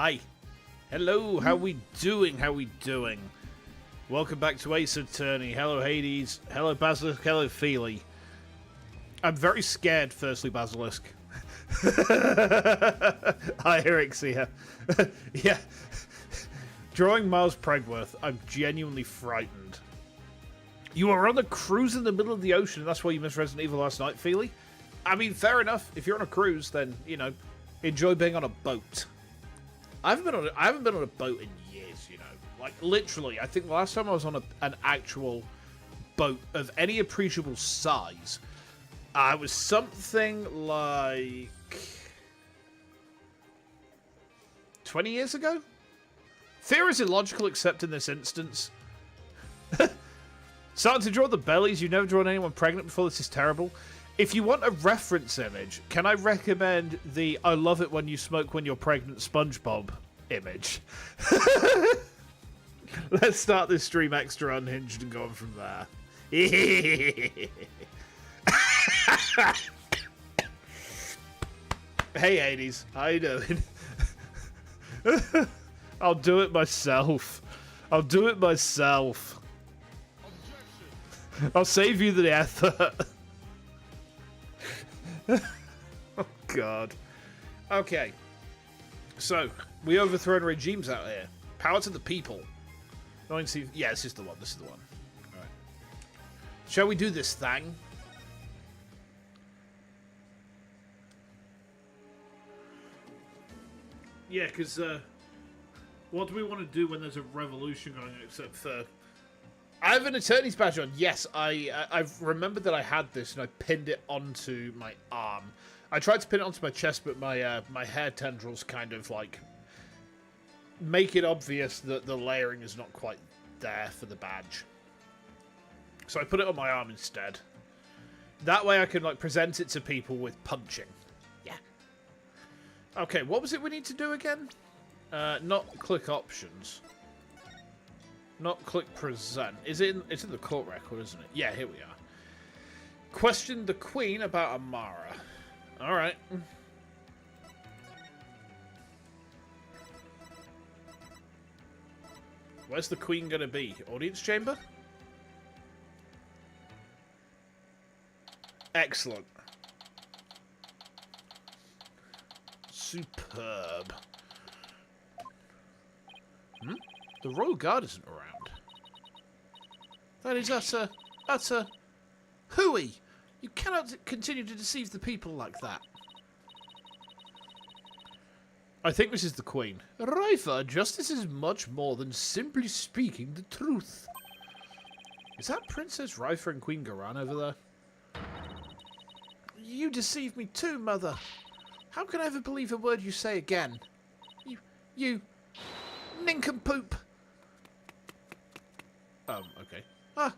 Hi. Hello, how we doing? How we doing? Welcome back to Ace Attorney. Hello, Hades. Hello, Basilisk. Hello, Feely. I'm very scared, firstly, Basilisk. Hi, Erixia. Yeah. Drawing Miles Pregworth, I'm genuinely frightened. You were on a cruise in the middle of the ocean, and that's why you missed Resident Evil last night, Feely? I mean, fair enough. If you're on a cruise, then, you know, enjoy being on a boat. I haven't been on a boat in years, you know. Like, literally, I think the last time I was on an actual boat of any appreciable size, I was something like 20 years ago? Fear is illogical except in this instance. Starting to draw the bellies. You've never drawn anyone pregnant before. This is terrible. If you want a reference image, can I recommend the I love it when you smoke when you're pregnant SpongeBob image? Let's start this stream extra unhinged and go on from there. Hey, Hades. How you doing? I'll do it myself. I'll do it myself. I'll save you the effort. Oh, God. Okay. So, we overthrown regimes out here. Power to the people. Going to see... Yeah, this is the one. This is the one. Alright. Shall we do this thing? Yeah, because, what do we want to do when there's a revolution going on except for... I have an attorney's badge on. Yes, I've remembered that I had this and I pinned it onto my arm. I tried to pin it onto my chest, but my my hair tendrils kind of like make it obvious that the layering is not quite there for the badge. So I put it on my arm instead. That way I can like present it to people with punching. Yeah. Okay, what was it we need to do again? Not click options. Not click present. Is it it's in the court record, isn't it? Yeah, here we are. Question the Queen about Amara. Alright. Where's the Queen gonna be? Audience chamber? Excellent. Superb. Hmm? The Royal Guard isn't around. That's a hooey! You cannot continue to deceive the people like that. I think this is the Queen. Rifa, justice is much more than simply speaking the truth. Is that Princess Rifa and Queen Garan over there? You deceived me too, Mother. How can I ever believe a word you say again? You nincompoop. Okay. Ah.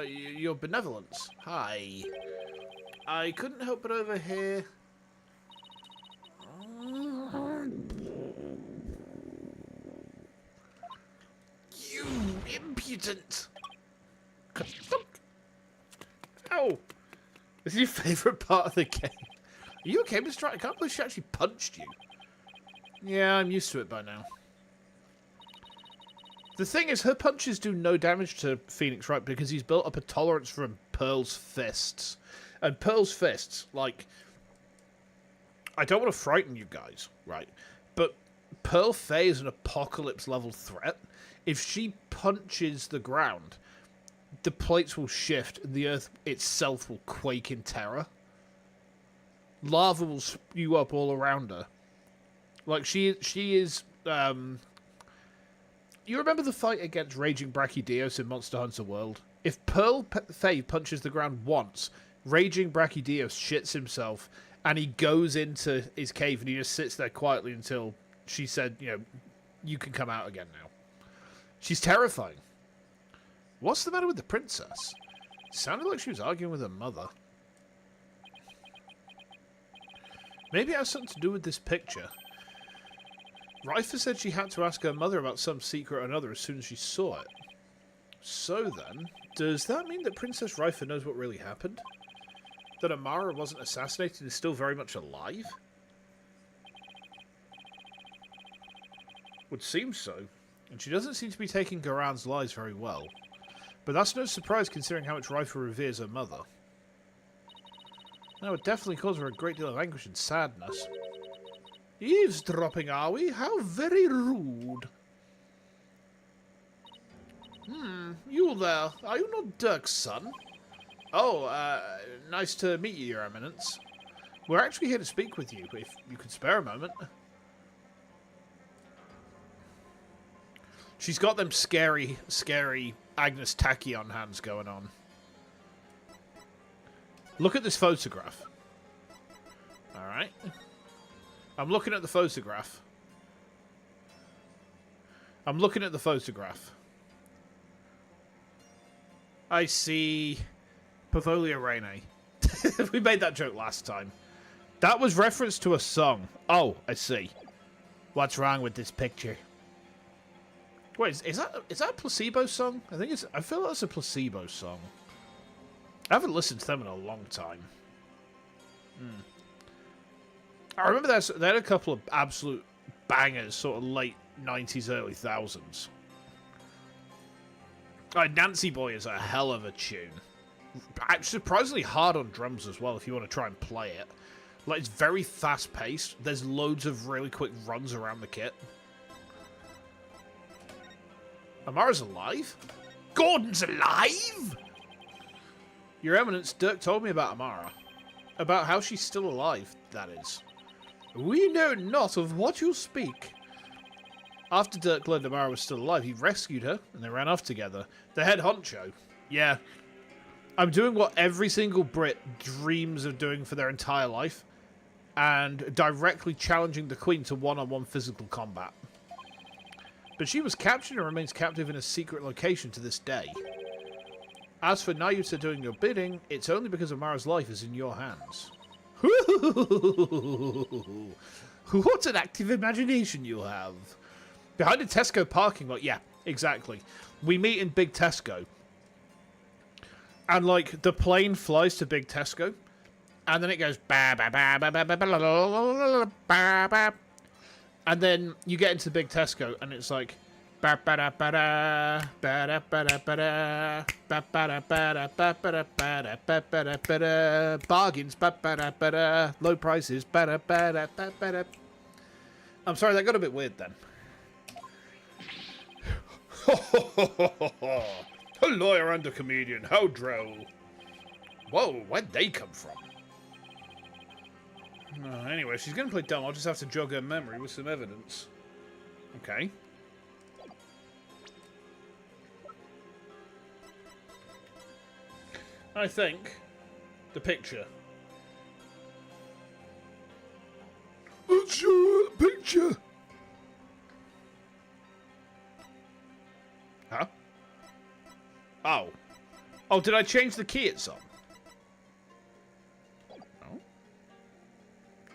Your benevolence. Hi. I couldn't help but overhear. You impudent. Ow. This is your favourite part of the game. Are you okay, Mr. I can't believe she actually punched you. Yeah, I'm used to it by now. The thing is, her punches do no damage to Phoenix Wright because he's built up a tolerance from Pearl's fists. And Pearl's fists, like... I don't want to frighten you guys, right? But Pearl Faye is an apocalypse-level threat. If she punches the ground, the plates will shift and the earth itself will quake in terror. Lava will spew up all around her. Like, she is... You remember the fight against Raging Brachydios in Monster Hunter World? If Pearl Faye punches the ground once, Raging Brachydios shits himself, and he goes into his cave, and he just sits there quietly until she said, you know, you can come out again now. She's terrifying. What's the matter with the princess? Sounded like she was arguing with her mother. Maybe it has something to do with this picture. Rifa said she had to ask her mother about some secret or another as soon as she saw it. So then, does that mean that Princess Rifa knows what really happened? That Amara wasn't assassinated and is still very much alive? Would seem so. And she doesn't seem to be taking Goran's lies very well. But that's no surprise considering how much Raifu reveres her mother. That would definitely cause her a great deal of anguish and sadness. Eavesdropping, are we? How very rude. You there. Are you not Dirk's son? Oh, nice to meet you, Your Eminence. We're actually here to speak with you, if you could spare a moment. She's got them scary Agnes Tachyon hands going on. Look at this photograph. Alright. I'm looking at the photograph. I'm looking at the photograph. I see Pavolia Rene. We made that joke last time. That was reference to a song. Oh, I see. What's wrong with this picture? Wait, is that a Placebo song? I feel like that's a Placebo song. I haven't listened to them in a long time. I remember they had a couple of absolute bangers, sort of late 90s, early 1000s. Nancy Boy is a hell of a tune. Surprisingly hard on drums as well, if you want to try and play it. Like, it's very fast-paced. There's loads of really quick runs around the kit. Amara's alive? Gordon's alive?! Your Eminence, Dirk told me about Amara. About how she's still alive, that is. We know not of what you speak. After Dirk learned Amara was still alive, he rescued her, and they ran off together. The head honcho. Yeah. I'm doing what every single Brit dreams of doing for their entire life, and directly challenging the Queen to one-on-one physical combat. But she was captured and remains captive in a secret location to this day. As for Nayuta doing your bidding, it's only because Amara's life is in your hands. What an active imagination you have. Behind a Tesco parking lot, yeah, exactly. We meet in Big Tesco. And, like, the plane flies to Big Tesco, and then it goes ba ba ba ba ba ba ba ba ba, and then you get into Big Tesco, and it's like ba ba da ba da ba da ba da ba da ba ba da ba da ba ba da ba da ba ba da ba da bargains ba ba da ba da low prices ba da ba da ba ba da. I'm sorry, that got a bit weird then. A lawyer and a comedian, how droll. Whoa, where'd they come from? Anyway, she's going to play dumb. I'll just have to jog her memory with some evidence. Okay. I think the picture. What's your picture? Huh? Oh. Oh, did I change the key it's on? Oh.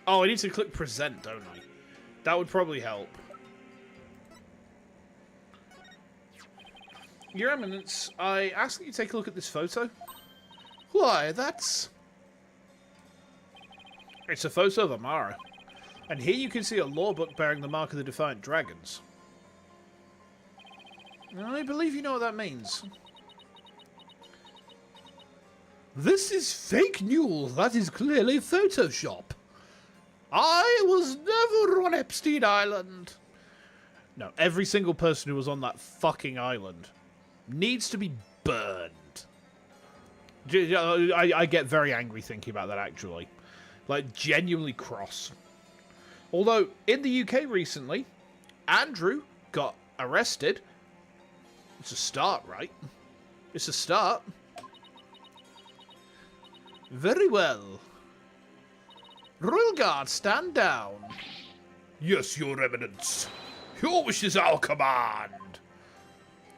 Oh, I need to click present, don't I? That would probably help. Your Eminence, I ask that you take a look at this photo. Why, that's... It's a photo of Amara. And here you can see a law book bearing the mark of the Defiant Dragons. I believe you know what that means. This is fake news. That is clearly Photoshop. I was never on Epstein Island. No, every single person who was on that fucking island needs to be burned. I get very angry thinking about that, actually. Like, genuinely cross. Although, in the UK recently, Andrew got arrested. It's a start, right? It's a start. Very well. Royal Guard, stand down. Yes, Your Eminence. Your wish is our command.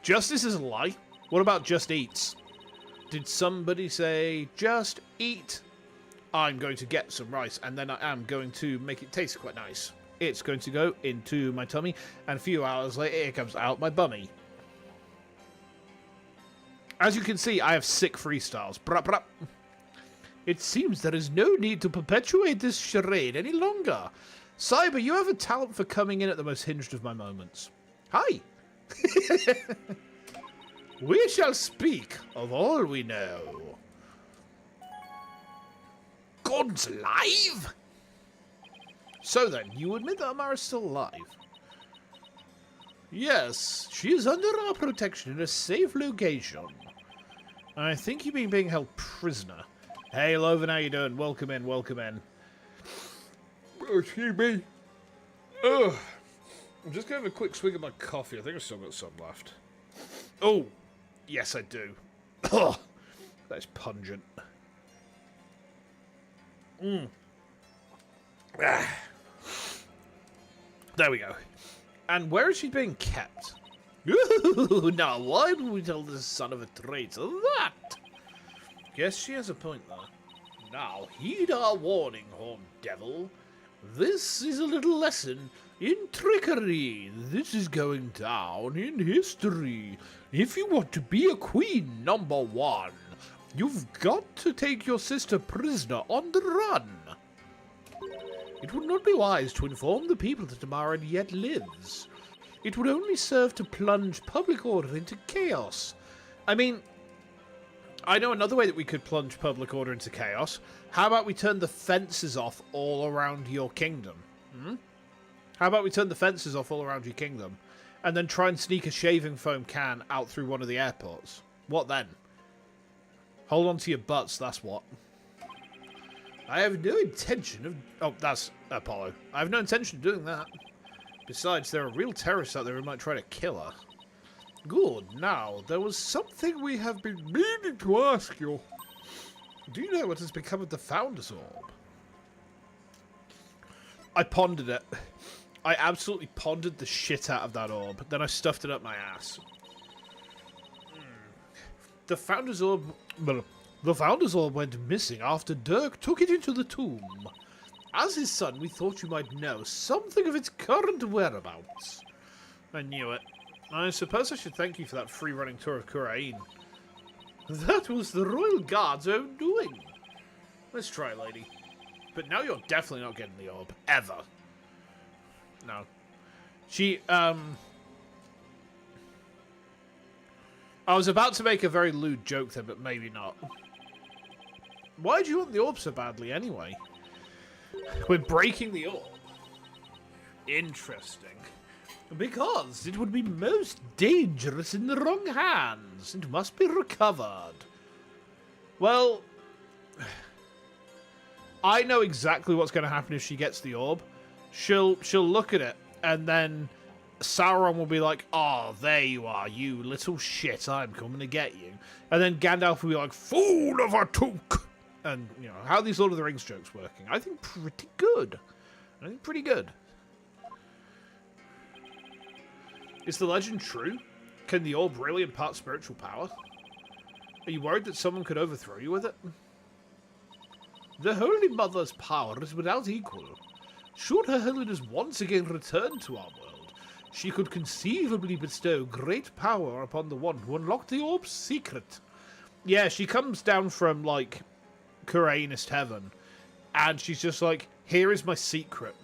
Justice is a lie. What about just eats? Did somebody say, just eat? I'm going to get some rice, and then I am going to make it taste quite nice. It's going to go into my tummy, and a few hours later, it comes out my bummy. As you can see, I have sick freestyles. Brap, brap. It seems there is no need to perpetuate this charade any longer. Cyber, you have a talent for coming in at the most hinged of my moments. Hi. We shall speak of all we know. God's alive? So then, you admit that Amara's still alive? Yes, she is under our protection in a safe location. I think you've been being held prisoner. Hey, Loven, how you doing? Welcome in, welcome in. Oh, excuse me. Ugh. I'm just going to have a quick swig of my coffee. I think I've still got some left. Oh, yes, I do. Oh, that's pungent. Ah. There we go. And where is she being kept? Ooh, now, why would we tell this son of a traitor that? Guess she has a point there. Now, heed our warning, horned devil. This is a little lesson in trickery. This is going down in history. If you want to be a queen #1, you've got to take your sister prisoner on the run. It would not be wise to inform the people that Amara yet lives. It would only serve to plunge public order into chaos. I mean, I know another way that we could plunge public order into chaos. How about we turn the fences off all around your kingdom? How about we turn the fences off all around your kingdom and then try and sneak a shaving foam can out through one of the airports? What then? Hold on to your butts, that's what. I have no intention of... Oh, that's Apollo. I have no intention of doing that. Besides, there are real terrorists out there who might try to kill her. Good. Now, there was something we have been meaning to ask you. Do you know what has become of the Founder's Orb? I pondered it. I absolutely pondered the shit out of that orb. Then I stuffed it up my ass. The Founder's Orb... Well, the Founder's Orb went missing after Dirk took it into the tomb. As his son, we thought you might know something of its current whereabouts. I knew it. I suppose I should thank you for that free-running tour of Kurumi. That was the Royal Guard's own doing. Let's try, lady. But now you're definitely not getting the orb. Ever. No. She, I was about to make a very lewd joke there, but maybe not. Why do you want the orb so badly, anyway? We're breaking the orb. Interesting. Because it would be most dangerous in the wrong hands. It must be recovered. Well, I know exactly what's going to happen if she gets the orb. She'll look at it, and then Sauron will be like, "Oh, there you are, you little shit, I'm coming to get you." And then Gandalf will be like, "Fool of a took!" And, you know, how are these Lord of the Rings jokes working? I think pretty good. I think pretty good. Is the legend true? Can the orb really impart spiritual power? Are you worried that someone could overthrow you with it? The Holy Mother's power is without equal. Should Her Holiness once again return to our world, she could conceivably bestow great power upon the one who unlocked the orb's secret. Yeah, she comes down from, like, Kurainist heaven, and she's just like, here is my secret.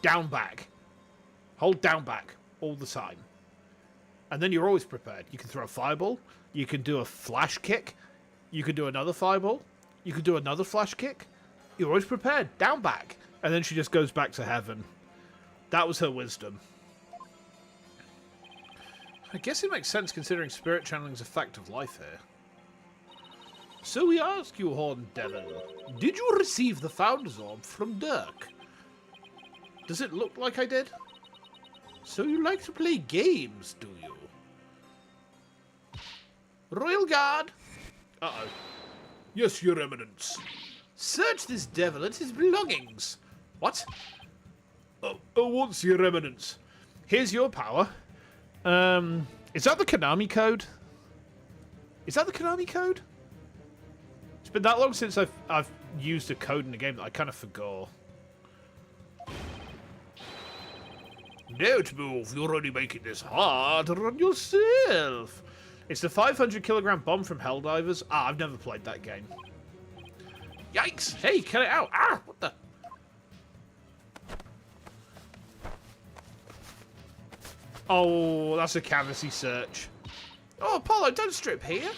Down back. Hold down back all the time. And then you're always prepared. You can throw a fireball, you can do a flash kick, you can do another fireball, you can do another flash kick. You're always prepared. Down back. And then she just goes back to heaven. That was her wisdom. I guess it makes sense considering spirit channeling's a fact of life here. So we ask you, Horned Devil, did you receive the Founder's Orb from Dirk? Does it look like I did? So you like to play games, do you? Royal Guard! Uh-oh. Yes, Your Eminence. Search this devil and his belongings. What? Oh, what's Your Eminence? Here's your power. Is that the Konami code? Is that the Konami code? It's been that long since I've used a code in a game that I kind of forgot. Don't move, you're only making this harder on yourself. It's the 500-kilogram bomb from Helldivers. Ah, I've never played that game. Yikes! Hey, cut it out! Ah, what the? Oh, that's a cavity search. Oh, Apollo, don't strip here.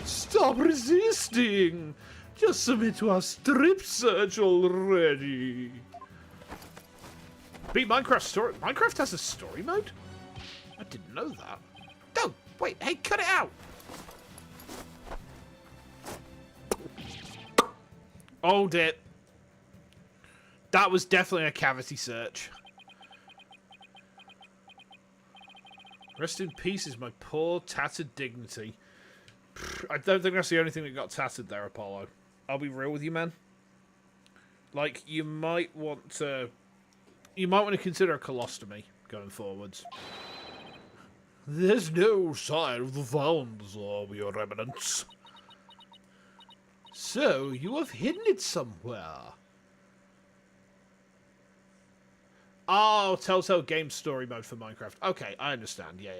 Stop resisting. Just submit to our strip search already. Beat Minecraft story. Minecraft has a story mode? I didn't know that. No, wait, hey, cut it out. Hold it. That was definitely a cavity search. Rest in pieces, my poor tattered dignity. I don't think that's the only thing that got tattered there, Apollo. I'll be real with you, man. Like, you might want to consider a colostomy going forwards. There's no sign of the founds, your remnants. So, you have hidden it somewhere. Oh, Telltale Game Story mode for Minecraft. Okay, I understand. Yeah.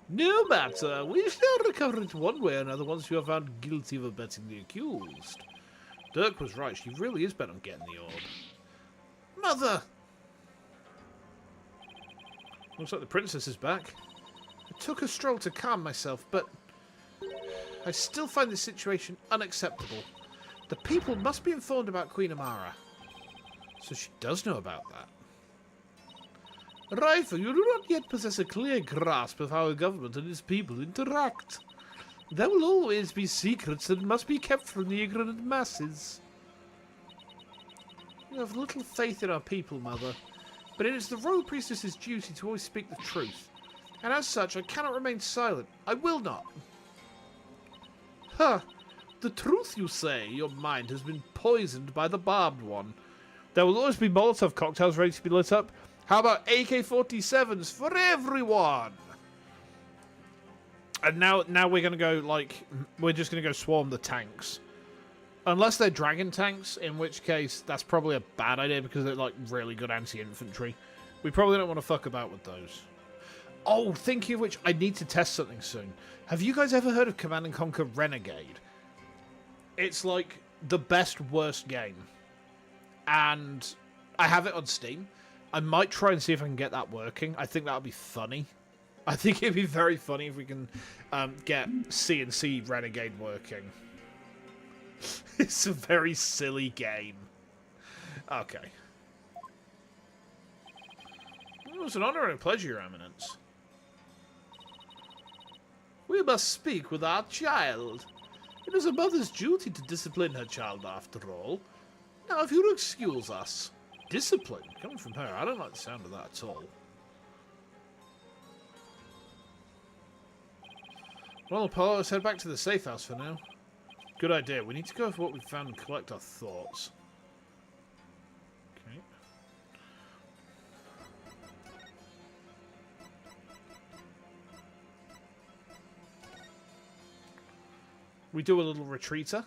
No matter. We shall recover it one way or another once you are found guilty of abetting the accused. Dirk was right. She really is bent on getting the orb. Mother! Looks like the princess is back. I took a stroll to calm myself, but I still find this situation unacceptable. The people must be informed about Queen Amara. So she does know about that. Rifle, you do not yet possess a clear grasp of how a government and its people interact. There will always be secrets that must be kept from the ignorant masses. You have little faith in our people, Mother, but it is the royal priestess's duty to always speak the truth. And as such, I cannot remain silent. I will not. Huh. The truth, you say? Your mind has been poisoned by the barbed one. There will always be Molotov cocktails ready to be lit up. How about AK-47s for everyone? And now we're going to go, like, we're just going to go swarm the tanks. Unless they're dragon tanks, in which case that's probably a bad idea because they're, like, really good anti-infantry. We probably don't want to fuck about with those. Oh, thinking of which, I need to test something soon. Have you guys ever heard of Command & Conquer Renegade? It's, like, the best, worst game. And I have it on Steam. I might try and see if I can get that working. I think that would be funny. I think it'd be very funny if we can get CNC Renegade working. It's a very silly game. Okay. It was an honor and a pleasure, Your Eminence. We must speak with our child. It is a mother's duty to discipline her child, after all. Now, if you'll excuse us. Discipline? Coming from her, I don't like the sound of that at all. Well, Apollo, let's head back to the safe house for now. Good idea. We need to go over what we found and collect our thoughts. Okay. We do a little retreater.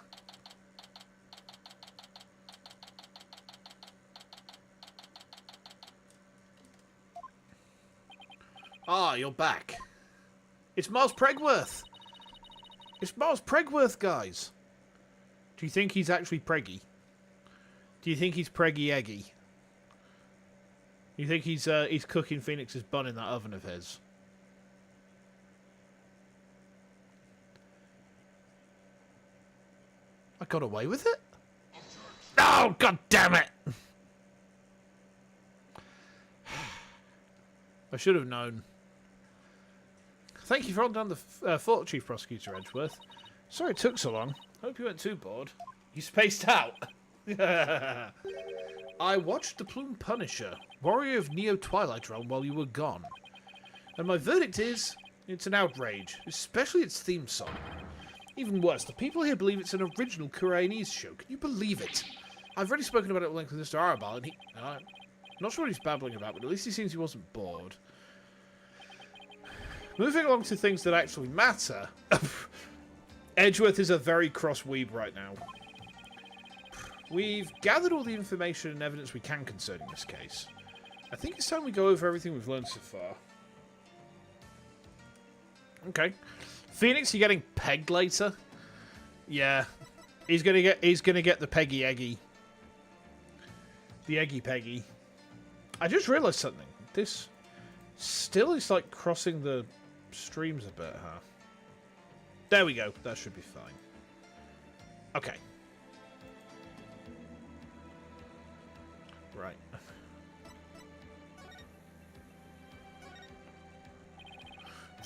Ah, you're back. It's Miles Pregworth. It's Miles Pregworth, guys. Do you think he's actually preggy? Do you think he's preggy eggy? You think he's cooking Phoenix's bun in that oven of his? I got away with it? Oh, god damn it! I should have known. Thank you for holding down the fort, Chief Prosecutor Edgeworth. Sorry it took so long. Hope you weren't too bored. You spaced out. I watched the Plume Punisher, warrior of Neo Twilight Realm, while you were gone. And my verdict is, it's an outrage, especially its theme song. Even worse, the people here believe it's an original Koreanese show. Can you believe it? I've already spoken about it at length with Mr. Arabal, and I'm not sure what he's babbling about, but at least he seems he wasn't bored. Moving along to things that actually matter. Edgeworth is a very cross weeb right now. We've gathered all the information and evidence we can concerning this case. I think it's time we go over everything we've learned so far. Okay. Phoenix, you're getting pegged later? Yeah. He's gonna get the Peggy Eggy. The Eggy Peggy. I just realised something. This still is like crossing the streams a bit, huh? There we go. That should be fine. Okay. Right.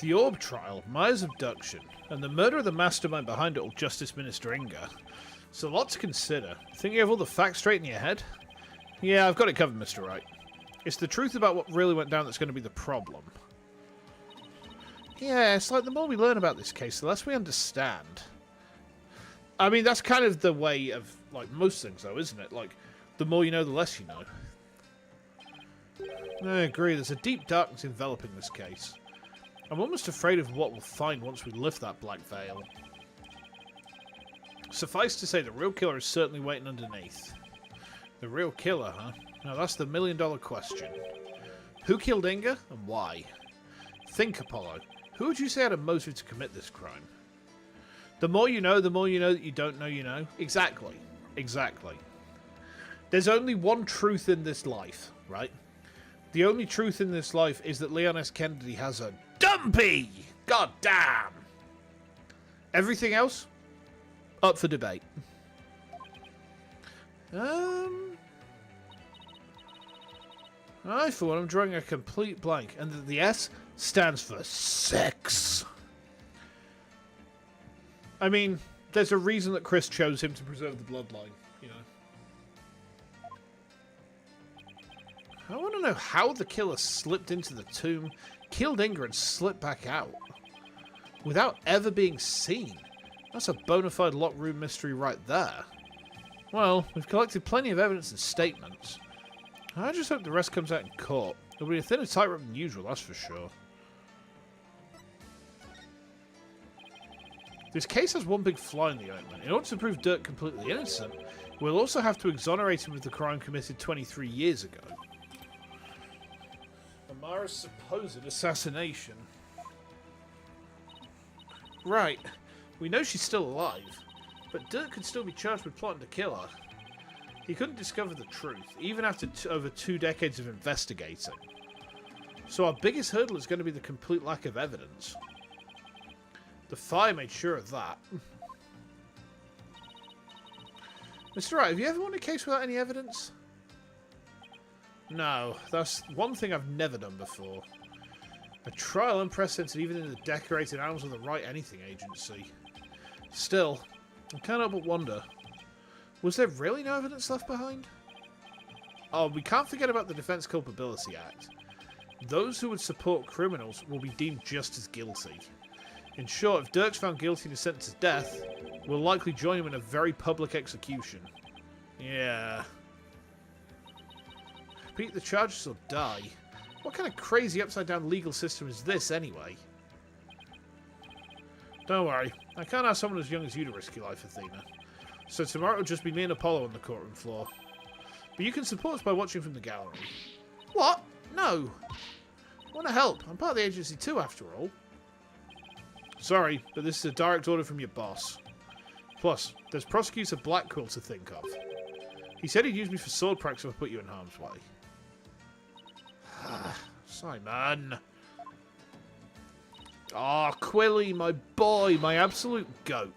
The Orb trial, Maya's abduction, and the murder of the mastermind behind it all, Justice Minister Inga. It's a lot to consider. Think you have all the facts straight in your head? Yeah, I've got it covered, Mr. Wright. It's the truth about what really went down that's going to be the problem. Yeah, it's like the more we learn about this case, the less we understand. I mean, that's kind of the way of, like, most things, though, isn't it? Like, the more you know, the less you know. I agree, there's a deep darkness enveloping this case. I'm almost afraid of what we'll find once we lift that black veil. Suffice to say, the real killer is certainly waiting underneath. The real killer, huh? Now that's the million-dollar question. Who killed Inga, and why? Think, Apollo. Who would you say had a motive to commit this crime? The more you know that you don't know you know. Exactly. Exactly. There's only one truth in this life, right? The only truth in this life is that Leon S. Kennedy has a dumpy! God damn! Everything else? Up for debate. I, for one, am drawing a complete blank. And the S stands for sex. I mean, there's a reason that Chris chose him to preserve the bloodline, you know. I want to know how the killer slipped into the tomb, killed Inga, and slipped back out without ever being seen. That's a bona fide locked room mystery right there. Well, we've collected plenty of evidence and statements. I just hope the rest comes out in court. It'll be a thinner tightrope than usual, that's for sure. This case has one big fly in the ointment. In order to prove Dirk completely innocent, we'll also have to exonerate him of the crime committed 23 years ago. Amara's supposed assassination. Right. We know she's still alive, but Dirk could still be charged with plotting to kill her. He couldn't discover the truth, even after over 2 decades of investigating. So our biggest hurdle is going to be the complete lack of evidence. The fire made sure of that. Mr. Wright, have you ever won a case without any evidence? No, that's one thing I've never done before. A trial unprecedented even in the decorated annals of the Right Anything Agency. Still, I can't help but wonder, was there really no evidence left behind? Oh, we can't forget about the Defense Culpability Act. Those who would support criminals will be deemed just as guilty. In short, if Dirk's found guilty and is sentenced to death, we'll likely join him in a very public execution. Yeah. Repeat the charges or die. What kind of crazy upside-down legal system is this, anyway? Don't worry, I can't ask someone as young as you to risk your life, Athena. So tomorrow it'll just be me and Apollo on the courtroom floor. But you can support us by watching from the gallery. What? No! I want to help. I'm part of the agency too, after all. Sorry, but this is a direct order from your boss. Plus, there's Prosecutor Blackquill to think of. He said he'd use me for sword practice if I put you in harm's way. Simon. Ah, Quilly, my boy, my absolute goat.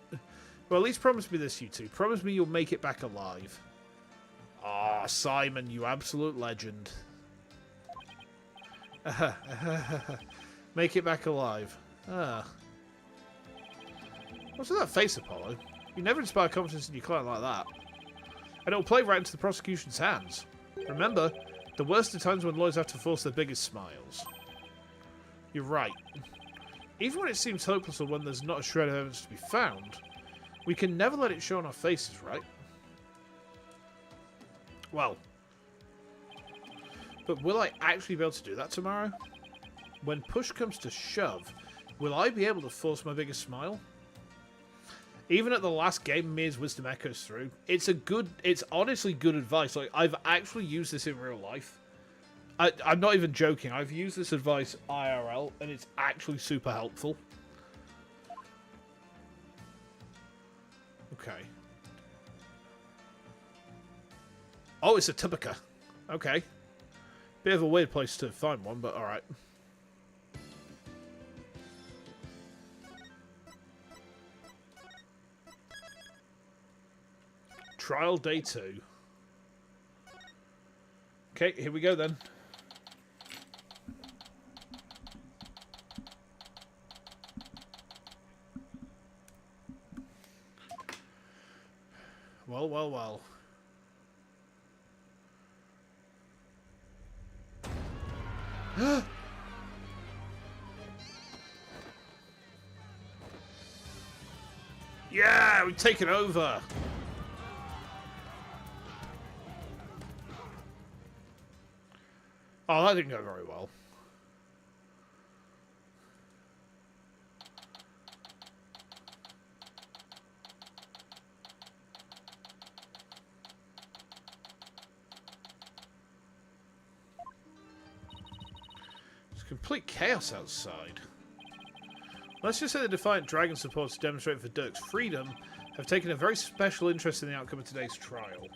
Well, at least promise me this, you two. Promise me you'll make it back alive. Ah, Simon, you absolute legend. Make it back alive. Ah. What's with that face, Apollo? You never inspire confidence in your client like that. And it'll play right into the prosecution's hands. Remember, the worst are times when lawyers have to force their biggest smiles. You're right. Even when it seems hopeless or when there's not a shred of evidence to be found, we can never let it show on our faces, right? Well, but will I actually be able to do that tomorrow? When push comes to shove, will I be able to force my biggest smile? Even at the last game, Mia's wisdom echoes through. It's honestly good advice. Like, I've actually used this in real life. I'm not even joking. I've used this advice IRL, and it's actually super helpful. Okay. Oh, it's a Tubaka. Okay. Bit of a weird place to find one, but alright. Trial day 2. Okay, here we go then. Well, well, well. Yeah, we've taken over. Oh, that didn't go very well. It's complete chaos outside. Let's just say the Defiant Dragon supporters demonstrate for Dirk's freedom have taken a very special interest in the outcome of today's trial.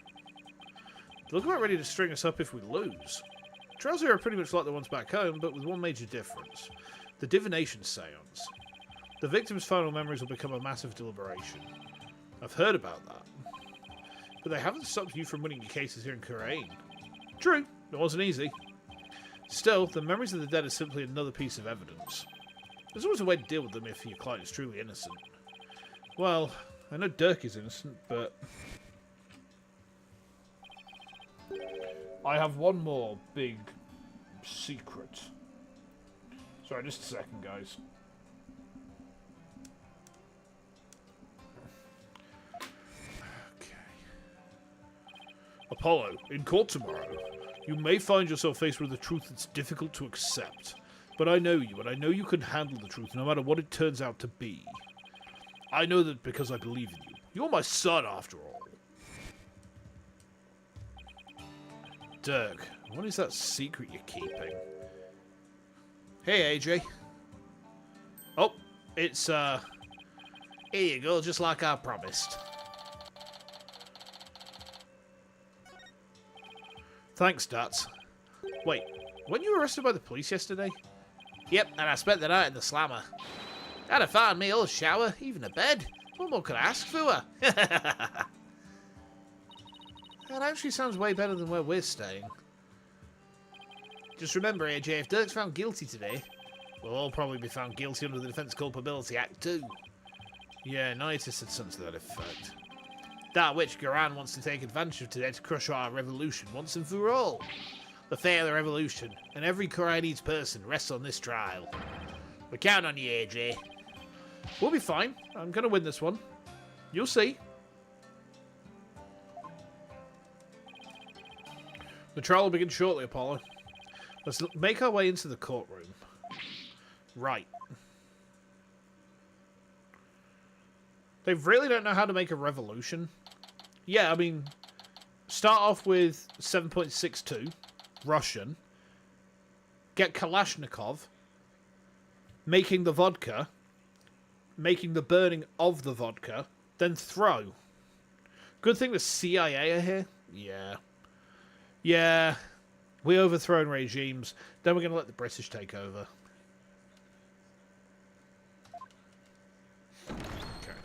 They look about ready to string us up if we lose. Trials here are pretty much like the ones back home, but with one major difference. The divination seance. The victim's final memories will become a massive deliberation. I've heard about that. But they haven't stopped you from winning your cases here in Kurumi. True, it wasn't easy. Still, the memories of the dead are simply another piece of evidence. There's always a way to deal with them if your client is truly innocent. Well, I know Dirk is innocent, but... I have one more big secret. Sorry, just a second, guys. Okay. Apollo, in court tomorrow, you may find yourself faced with a truth that's difficult to accept. But I know you, and I know you can handle the truth no matter what it turns out to be. I know that because I believe in you. You're my son, after all. Dirk, what is that secret you're keeping? Hey, AJ. Oh, it's, here you go, just like I promised. Thanks, Dats. Wait, weren't you arrested by the police yesterday? Yep, and I spent the night in the slammer. Had a fine meal, a shower, even a bed. What more could I ask for her? That actually sounds way better than where we're staying. Just remember, AJ, if Dirk's found guilty today, we'll all probably be found guilty under the Defense Culpability Act too. Yeah, Naita said something to that effect. That witch Garan wants to take advantage of today to crush our revolution once and for all. The fate of the revolution, and every Kurai's person rests on this trial. We count on you, AJ. We'll be fine. I'm going to win this one. You'll see. The trial will begin shortly, Apollo. Let's make our way into the courtroom. Right. They really don't know how to make a revolution. Yeah, I mean, start off with 7.62, Russian. Get Kalashnikov, making the vodka, making the burning of the vodka, then throw. Good thing the CIA are here. Yeah. Yeah. We overthrown regimes. Then we're going to let the British take over. Okay.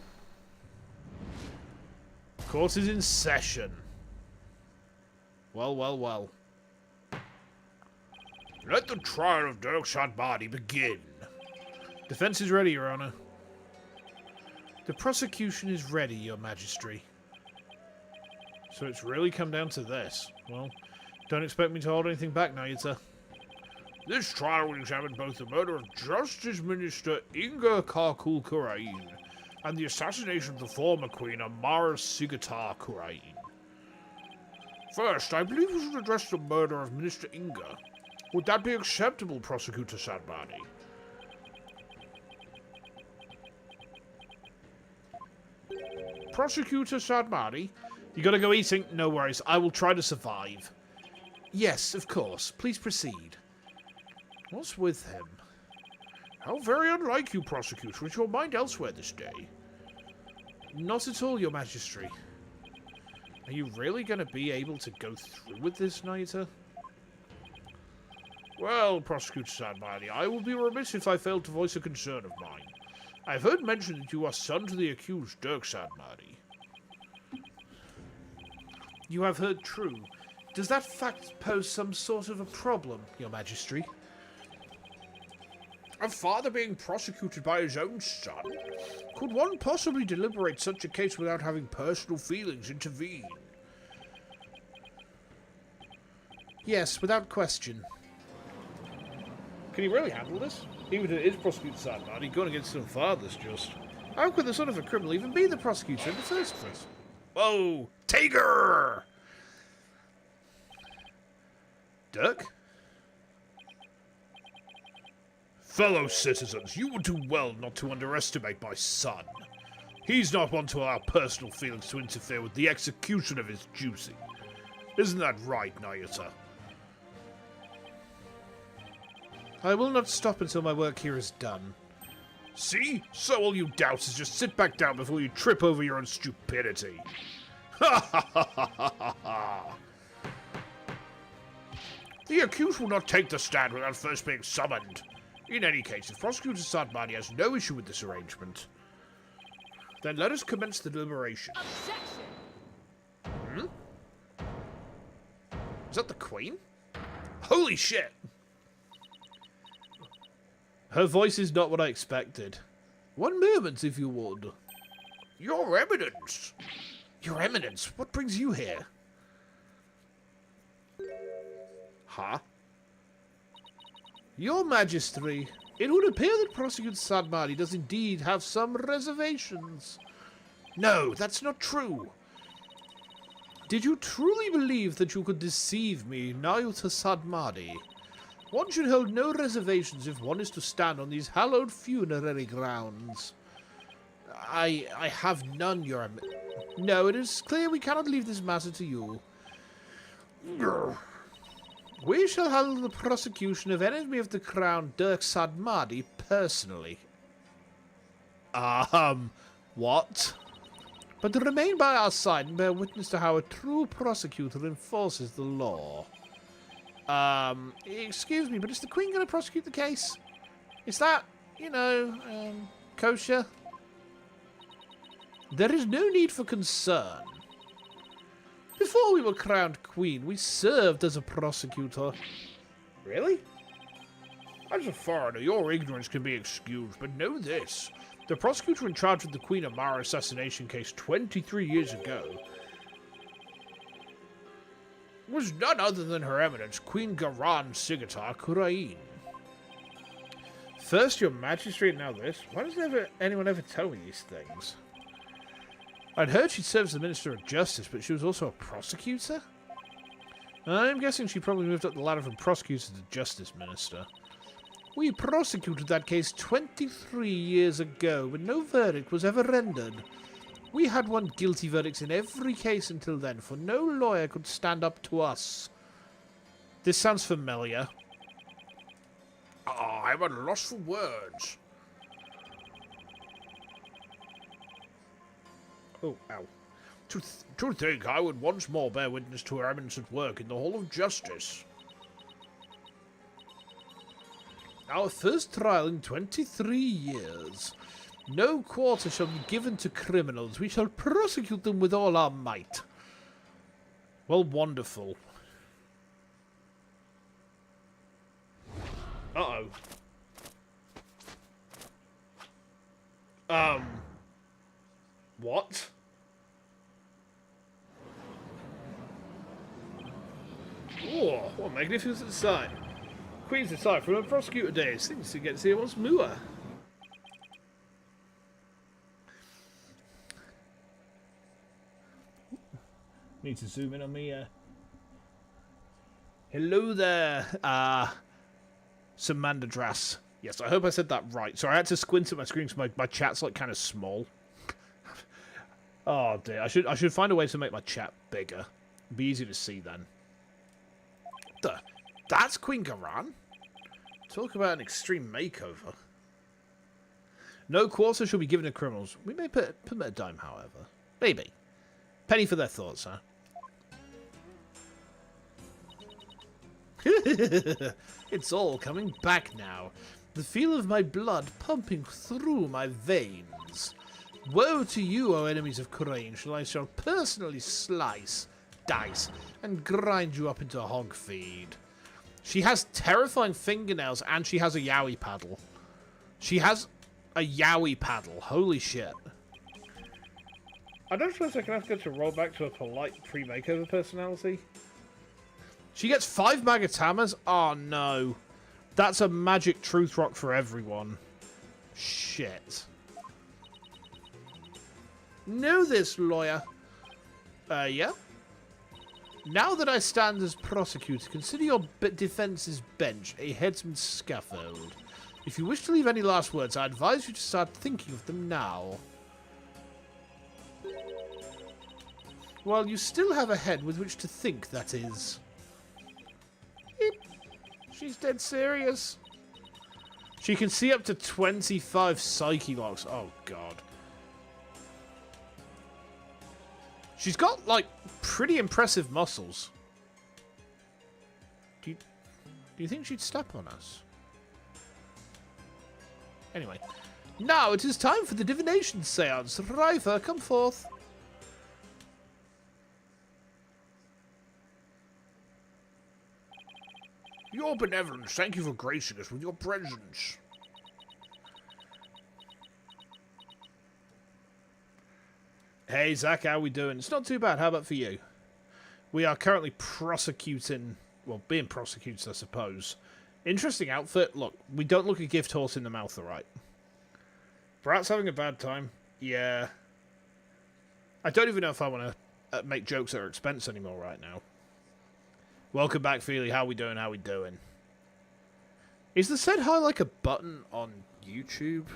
Court is in session. Well, well, well. Let the trial of Dirk Shadbadi begin. Defense is ready, Your Honor. The prosecution is ready, Your Majesty. So it's really come down to this. Well, don't expect me to hold anything back now, Yita. This trial will examine both the murder of Justice Minister Inga Kurumi and the assassination of the former Queen Amara Sugata Kurumi. First, I believe we should address the murder of Minister Inga. Would that be acceptable, Prosecutor Sadbani? Prosecutor Sadbani? You gotta go eating? No worries, I will try to survive. Yes, of course. Please proceed. What's with him? How very unlike you, Prosecutor. Is your mind elsewhere this day? Not at all, Your Majesty. Are you really going to be able to go through with this, Naita? Well, Prosecutor Sadmani, I would be remiss if I failed to voice a concern of mine. I've heard mention that you are son to the accused, Dirk Sadmani. You have heard true. Does that fact pose some sort of a problem, Your Majesty? A father being prosecuted by his own son? Could one possibly deliberate such a case without having personal feelings intervene? Yes, without question. Can he really handle this? Even if it is Prosecutor Sadmani, going against some fathers just. How could the son of a criminal even be the prosecutor in the first place? Whoa! Tiger! Dirk? Fellow citizens, you would do well not to underestimate my son. He's not one to allow personal feelings to interfere with the execution of his duty. Isn't that right, Nayuta? I will not stop until my work here is done. See? So all you doubters just sit back down before you trip over your own stupidity. Ha ha ha ha ha ha! The accused will not take the stand without first being summoned. In any case, if Prosecutor Sadmani has no issue with this arrangement, then let us commence the deliberation. Objection! Is that the Queen? Holy shit! Her voice is not what I expected. One moment, if you would. Your Eminence! Your Eminence, what brings you here? Huh? Your Majesty, it would appear that Prosecutor Sadmani does indeed have some reservations. No, that's not true. Did you truly believe that you could deceive me, Nayuta Sadmani? One should hold no reservations if one is to stand on these hallowed funerary grounds. I have none, Your Eminence. No, it is clear we cannot leave this matter to you. We shall handle the prosecution of enemy of the crown, Dirk Sadmani, personally. What? But remain by our side and bear witness to how a true prosecutor enforces the law. Excuse me, but is the Queen going to prosecute the case? Is that, kosher? There is no need for concern. Before we were crowned Queen, we served as a prosecutor. Really? As a foreigner, your ignorance can be excused, but know this. The prosecutor in charge of the Queen Amara assassination case 23 years ago was none other than Her Eminence, Queen Garan Sigatar Kurain. First your Majesty, now this. Why doesn't anyone ever tell me these things? I'd heard she served as the Minister of Justice, but she was also a prosecutor? I'm guessing she probably moved up the ladder from prosecutor to Justice Minister. We prosecuted that case 23 years ago, but no verdict was ever rendered. We had won guilty verdicts in every case until then, for no lawyer could stand up to us. This sounds familiar. I'm at a loss for words. Oh, ow. To think I would once more bear witness to Her Eminence at work in the Hall of Justice. Our first trial in 23 years. No quarter shall be given to criminals. We shall prosecute them with all our might. Well, wonderful. Uh-oh. What? Oh, what a magnificent sight. Queen's aside from her prosecutor days. Things to get to see what's moor. Need to zoom in on me. Hello there, Samandadras. Yes, I hope I said that right. So I had to squint at my screen because my chat's like kind of small. Oh dear, I should find a way to make my chat bigger. It'd be easy to see then. That's Queen Garan? Talk about an extreme makeover. No quarter shall be given to criminals. We may permit a dime, however. Maybe. Penny for their thoughts, huh? It's all coming back now. The feel of my blood pumping through my veins. Woe to you, O enemies of Kurumi, I shall personally slice, dice, and grind you up into a hog feed. She has terrifying fingernails, and she has a yaoi paddle. She has a yaoi paddle. Holy shit. I don't suppose I can ask her to roll back to a polite pre-makeover personality. She gets 5 Magatamas? Oh no. That's a magic truth rock for everyone. Shit. Know this, lawyer. Yeah? Now that I stand as prosecutor, consider your defense's bench a headsman's scaffold. If you wish to leave any last words, I advise you to start thinking of them now. While you still have a head with which to think, that is. She's dead serious. She can see up to 25 psyche locks. Oh, God. She's got, like, pretty impressive muscles. Do you think she'd step on us? Anyway. Now it is time for the divination seance. Rifer, come forth. Your benevolence, thank you for gracing us with your presence. Hey, Zach, how we doing? It's not too bad. How about for you? We are currently prosecuting... Well, being prosecuted, I suppose. Interesting outfit. Look, we don't look a gift horse in the mouth, alright? Brat's having a bad time. Yeah. I don't even know if I want to make jokes at her expense anymore right now. Welcome back, Feely. How we doing? How we doing? Is the said hi like a button on YouTube?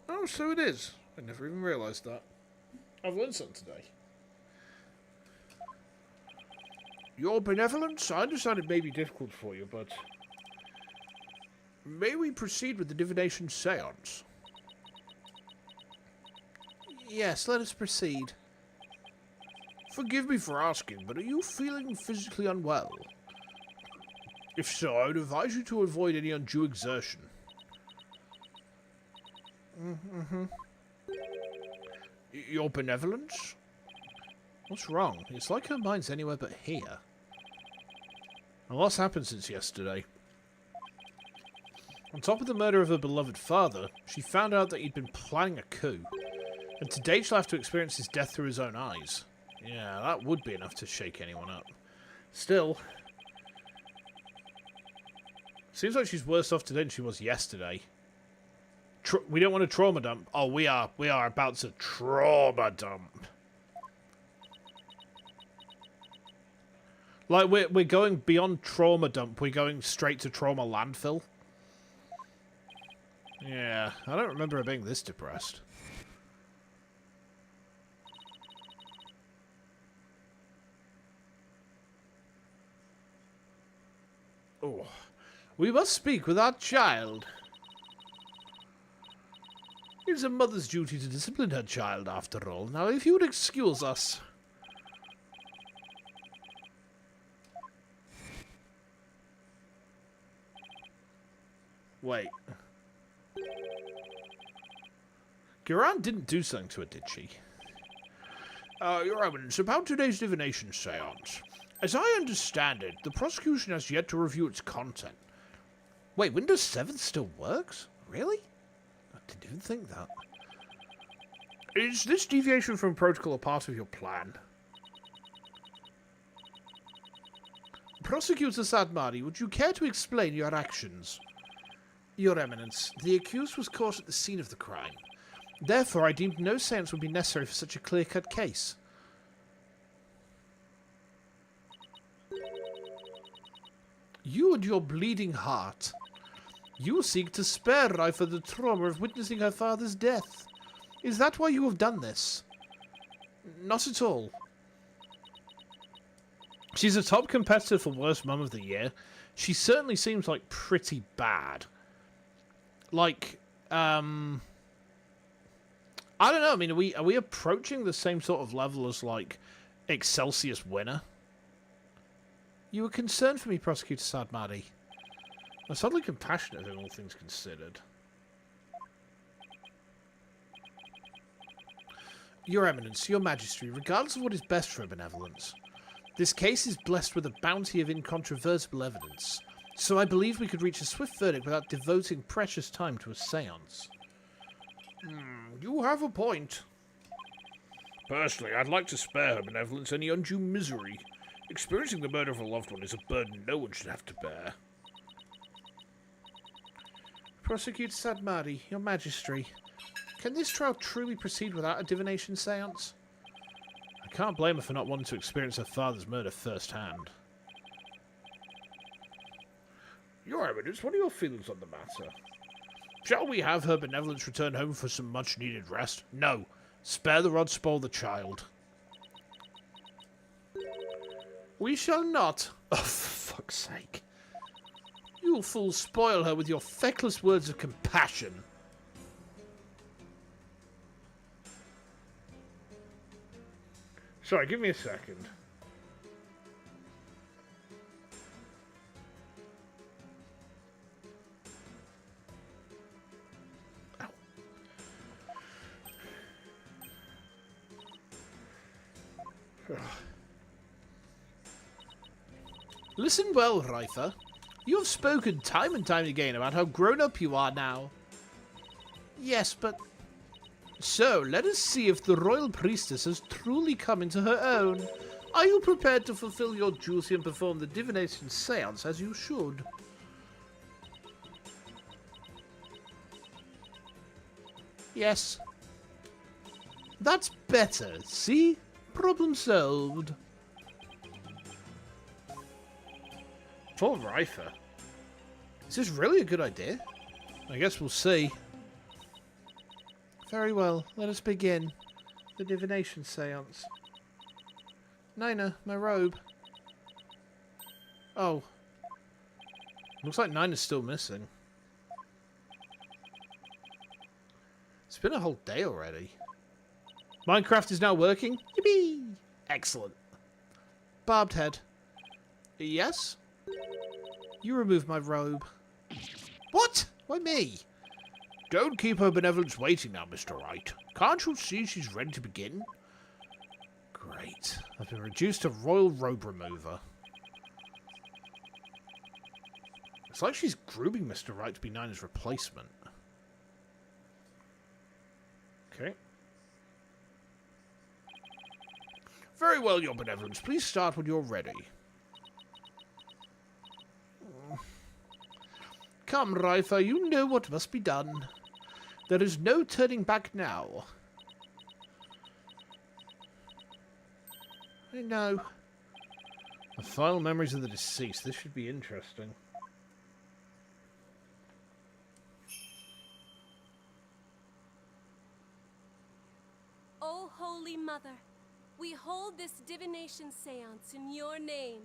Oh, so it is. I never even realised that. I've learned something today. Your benevolence? I understand it may be difficult for you, but... May we proceed with the divination seance? Yes, let us proceed. Forgive me for asking, but are you feeling physically unwell? If so, I would advise you to avoid any undue exertion. Your benevolence? What's wrong? It's like her mind's anywhere but here. A lot's happened since yesterday. On top of the murder of her beloved father, she found out that he'd been planning a coup. And today she'll have to experience his death through his own eyes. Yeah, that would be enough to shake anyone up. Still, seems like she's worse off today than she was yesterday. We don't want to trauma dump. Oh, we are about to trauma dump. Like, we're going beyond trauma dump. We're going straight to trauma landfill. Yeah, I don't remember her being this depressed. Oh, we must speak with our child. It's a mother's duty to discipline her child, after all. Now, if you would excuse us... Wait. Guran didn't do something to her, did she? Your Eminence, about today's divination seance. As I understand it, the prosecution has yet to review its content. Wait, Windows 7 still works? Really? I didn't even think that. Is this deviation from protocol a part of your plan? Prosecutor Sadmari, would you care to explain your actions? Your Eminence, the accused was caught at the scene of the crime. Therefore, I deemed no seance would be necessary for such a clear-cut case. You and your bleeding heart. You seek to spare Rifer the trauma of witnessing her father's death. Is that why you have done this? Not at all. She's a top competitor for Worst Mum of the Year. She certainly seems like pretty bad. Like, I don't know. I mean, are we approaching the same sort of level as, like, Excelsius Winner? You were concerned for me, Prosecutor Sadmadi. I'm suddenly compassionate in all things considered. Your Eminence, Your Majesty, regardless of what is best for benevolence, this case is blessed with a bounty of incontrovertible evidence, so I believe we could reach a swift verdict without devoting precious time to a seance. You have a point. Personally, I'd like to spare her benevolence any undue misery. Experiencing the murder of a loved one is a burden no one should have to bear. Prosecutor Sadmadi, Your Majesty, can this trial truly proceed without a divination seance? I can't blame her for not wanting to experience her father's murder firsthand. Your Eminence, what are your feelings on the matter? Shall we have her benevolence return home for some much-needed rest? No. Spare the rod, spoil the child. We shall not. Oh, for fuck's sake. You fools spoil her with your feckless words of compassion. Sorry, give me a second. Listen well, Reither. You have spoken time and time again about how grown up you are now. Yes, but... So, let us see if the royal priestess has truly come into her own. Are you prepared to fulfill your duty and perform the divination seance as you should? Yes. That's better, see? Problem solved. Poor Reither. Is this really a good idea? I guess we'll see. Very well, let us begin. The divination seance. Nina, my robe. Oh. Looks like Nina's still missing. It's been a whole day already. Minecraft is now working? Yippee! Excellent. Barbed head. Yes? You remove my robe. What? Why me? Don't keep her benevolence waiting now, Mr. Wright. Can't you see she's ready to begin? Great. I've been reduced to royal robe remover. It's like she's grooming Mr. Wright to be Nina's replacement. Okay. Very well, Your Benevolence. Please start when you're ready. Come, Reither, you know what must be done. There is no turning back now. I know. The final memories of the deceased. This should be interesting. O Holy Mother, we hold this divination seance in your name.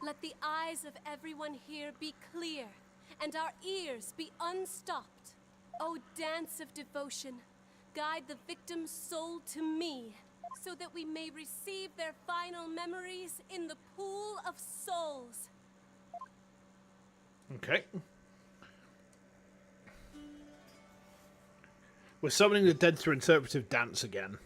Let the eyes of everyone here be clear, and our ears be unstopped. O dance of devotion, guide the victim's soul to me, so that we may receive their final memories in the pool of souls. Okay. We're summoning the dead through interpretive dance again.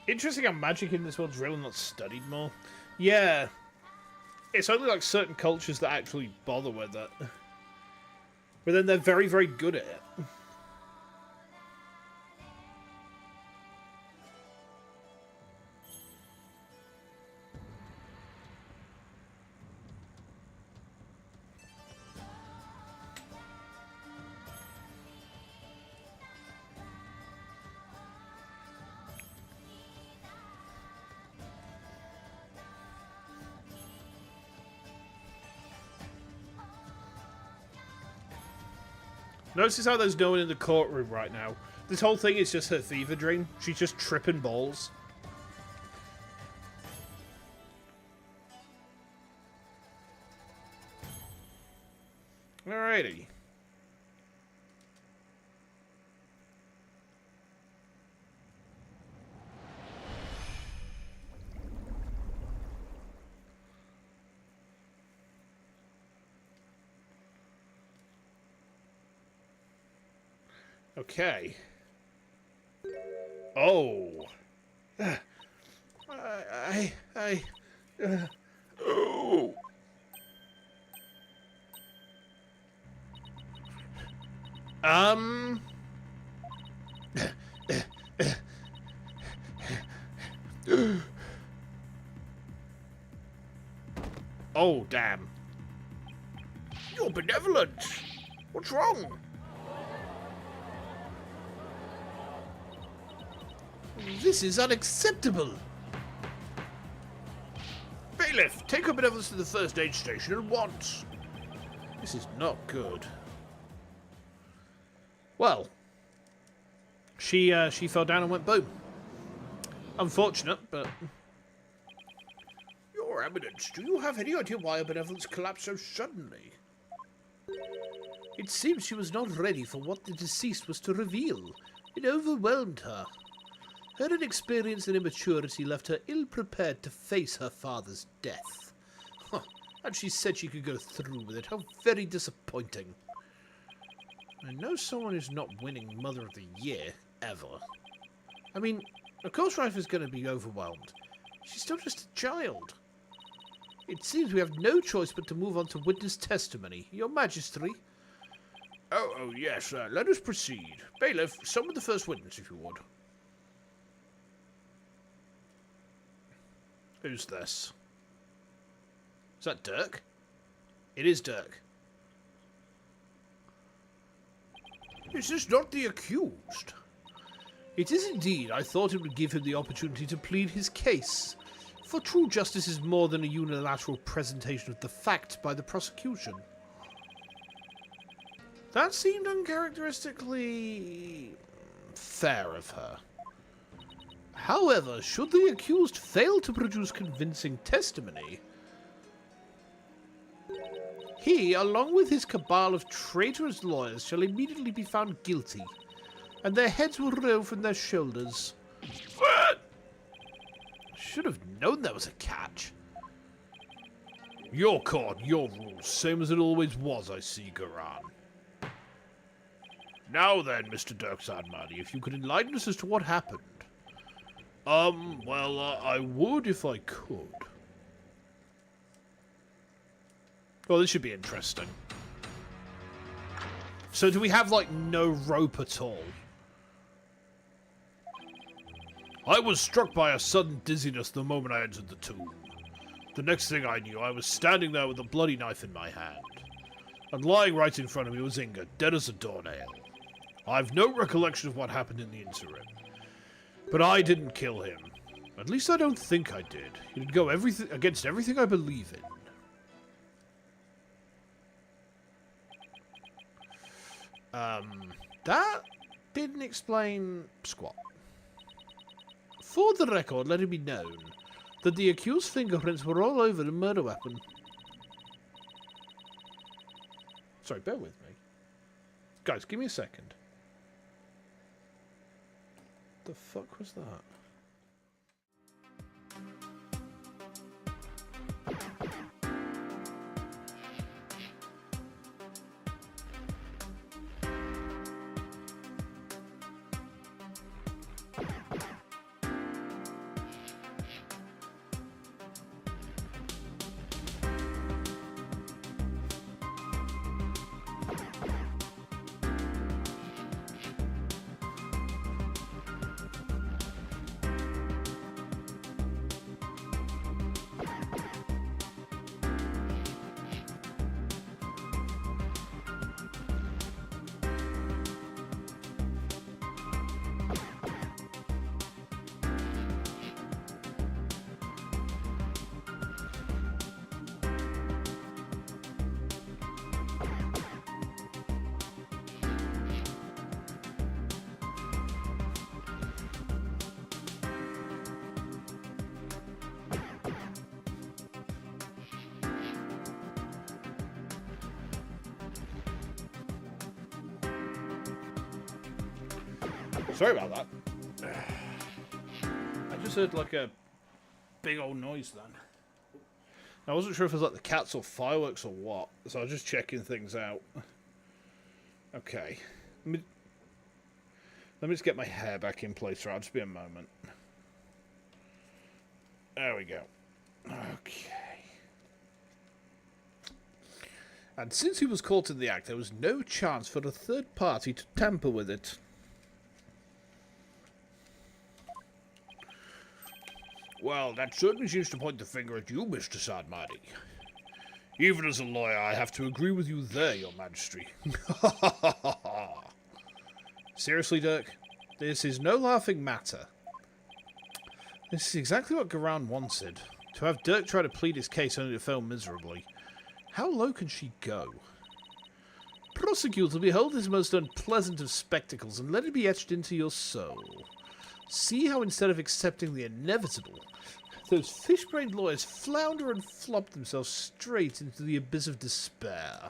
Interesting how magic in this world's really not studied more. Yeah. It's only like certain cultures that actually bother with it. But then they're very, very good at it. Notice how there's no one in the courtroom right now. This whole thing is just her fever dream. She's just tripping balls. Alrighty. Okay. Oh. Oh. Oh, damn. You're benevolent. What's wrong? This is unacceptable. Bailiff, take her benevolence to the first aid station at once. This is not good. Well, she fell down and went boom. Unfortunate, but... Your Eminence, do you have any idea why her benevolence collapsed so suddenly? It seems she was not ready for what the deceased was to reveal. It overwhelmed her. Her inexperience and immaturity left her ill-prepared to face her father's death. Huh. And she said she could go through with it. How very disappointing. I know someone who's not winning Mother of the Year, ever. I mean, of course Rife going to be overwhelmed. She's still just a child. It seems we have no choice but to move on to witness testimony. Your Majesty. Oh, yes, let us proceed. Bailiff, summon the first witness, if you would. Who's this? Is that Dirk? It is Dirk. Is this not the accused? It is indeed. I thought it would give him the opportunity to plead his case. For true justice is more than a unilateral presentation of the facts by the prosecution. That seemed uncharacteristically fair of her. However, should the accused fail to produce convincing testimony, he, along with his cabal of traitorous lawyers, shall immediately be found guilty, and their heads will roll from their shoulders. Should have known there was a catch. Your court, your rules, same as it always was, I see, Garan. Now then, Mr. Dirk-Zadmadi, if you could enlighten us as to what happened. Well, I would if I could. Well, this should be interesting. So do we have, like, no rope at all? I was struck by a sudden dizziness the moment I entered the tomb. The next thing I knew, I was standing there with a bloody knife in my hand. And lying right in front of me was Inga, dead as a doornail. I've no recollection of what happened in the interim. But I didn't kill him. At least I don't think I did. It'd go against everything I believe in. That didn't explain squat. For the record, let it be known that the accused's fingerprints were all over the murder weapon. Sorry, bear with me. Guys, give me a second. The fuck was that? Sorry about that. I just heard like a big old noise then. I wasn't sure if it was like the cats or fireworks or what, so I was just checking things out. Okay. Let me just get my hair back in place, right? I'll just be a moment. There we go. Okay. And since he was caught in the act, there was no chance for a third party to tamper with it. Well, that certainly seems to point the finger at you, Mr. Sadmadi. Even as a lawyer, I have to agree with you there, Your Majesty. Seriously, Dirk? This is no laughing matter. This is exactly what Garan wanted. To have Dirk try to plead his case only to fail miserably. How low can she go? Prosecutor, behold this most unpleasant of spectacles, and let it be etched into your soul. See how instead of accepting the inevitable, those fish-brained lawyers flounder and flop themselves straight into the abyss of despair.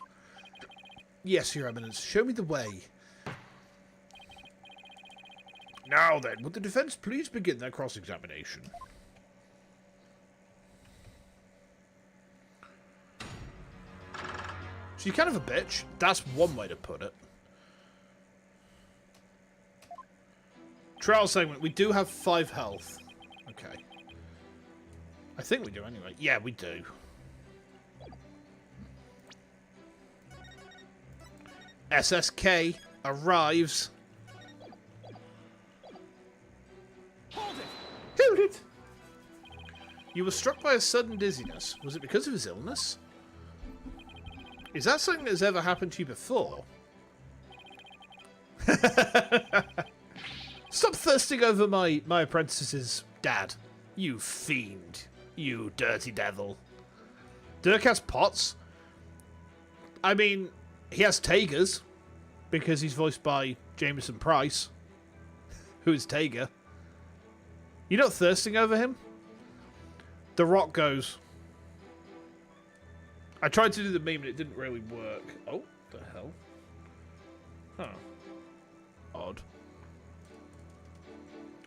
Yes, Your Eminence, show me the way. Now then, would the defence please begin their cross-examination? She's kind of a bitch. That's one way to put it. Trial segment. We do have 5 health. Okay. I think we do anyway. Yeah, we do. SSK arrives. Hold it! Hold it! You were struck by a sudden dizziness. Was it because of his illness? Is that something that's ever happened to you before? Stop thirsting over my apprentice's dad. You fiend. You dirty devil. Dirk has pots. I mean, he has Tagers. Because he's voiced by Jameson Price. Who is Tager? You're not thirsting over him? The Rock goes... I tried to do the meme and it didn't really work. Oh, the hell? Huh. Odd.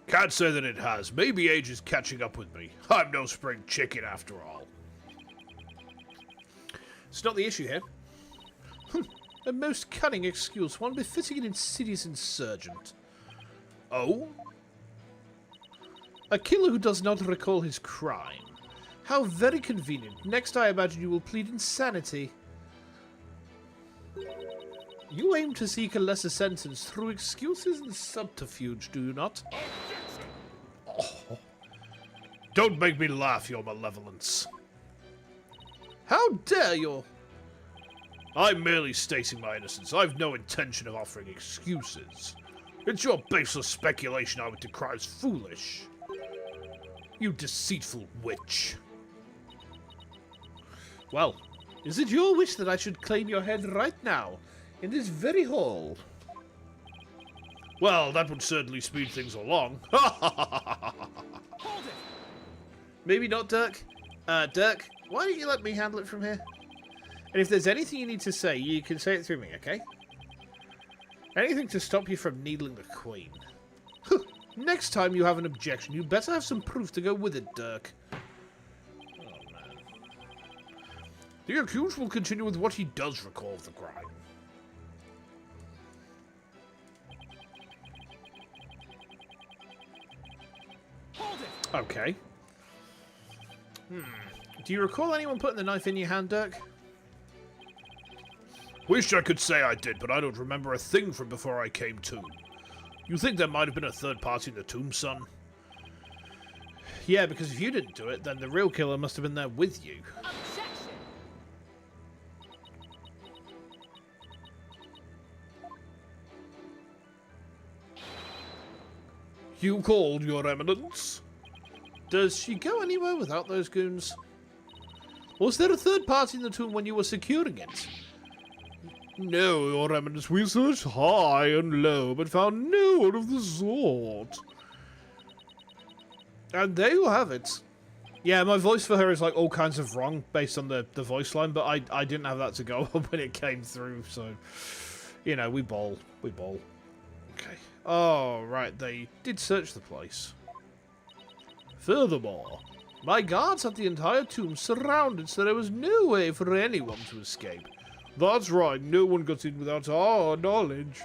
Can't say that it has. Maybe age is catching up with me. I'm no spring chicken after all. It's not the issue here. A most cunning excuse, one befitting an insidious insurgent. Oh? A killer who does not recall his crime. How very convenient. Next, I imagine you will plead insanity. You aim to seek a lesser sentence through excuses and subterfuge, do you not? Oh. Don't make me laugh, your malevolence. How dare you? I'm merely stating my innocence. I've no intention of offering excuses. It's your baseless speculation I would decry as foolish. You deceitful witch. Well, is it your wish that I should claim your head right now, in this very hall? Well, that would certainly speed things along. Hold it! Maybe not, Dirk. Dirk, why don't you let me handle it from here? And if there's anything you need to say, you can say it through me, okay? Anything to stop you from needling the Queen. Next time you have an objection, you better have some proof to go with it, Dirk. The accused will continue with what he does recall of the crime. Hold it! Okay. Do you recall anyone putting the knife in your hand, Dirk? Wish I could say I did, but I don't remember a thing from before I came to. You think there might have been a third party in the tomb, son? Yeah, because if you didn't do it, then the real killer must have been there with you. Objection! You called, Your Eminence? Does she go anywhere without those goons? Was there a third party in the tomb when you were securing it? No, Your Eminence, we searched high and low, but found no one of the sort. And there you have it. Yeah, my voice for her is like all kinds of wrong based on the voice line, but I didn't have that to go on when it came through, so... You know, we bowl. We bowl. Okay. Oh, right, they did search the place. Furthermore, my guards had the entire tomb surrounded, so there was no way for anyone to escape. That's right, no one got in without our knowledge.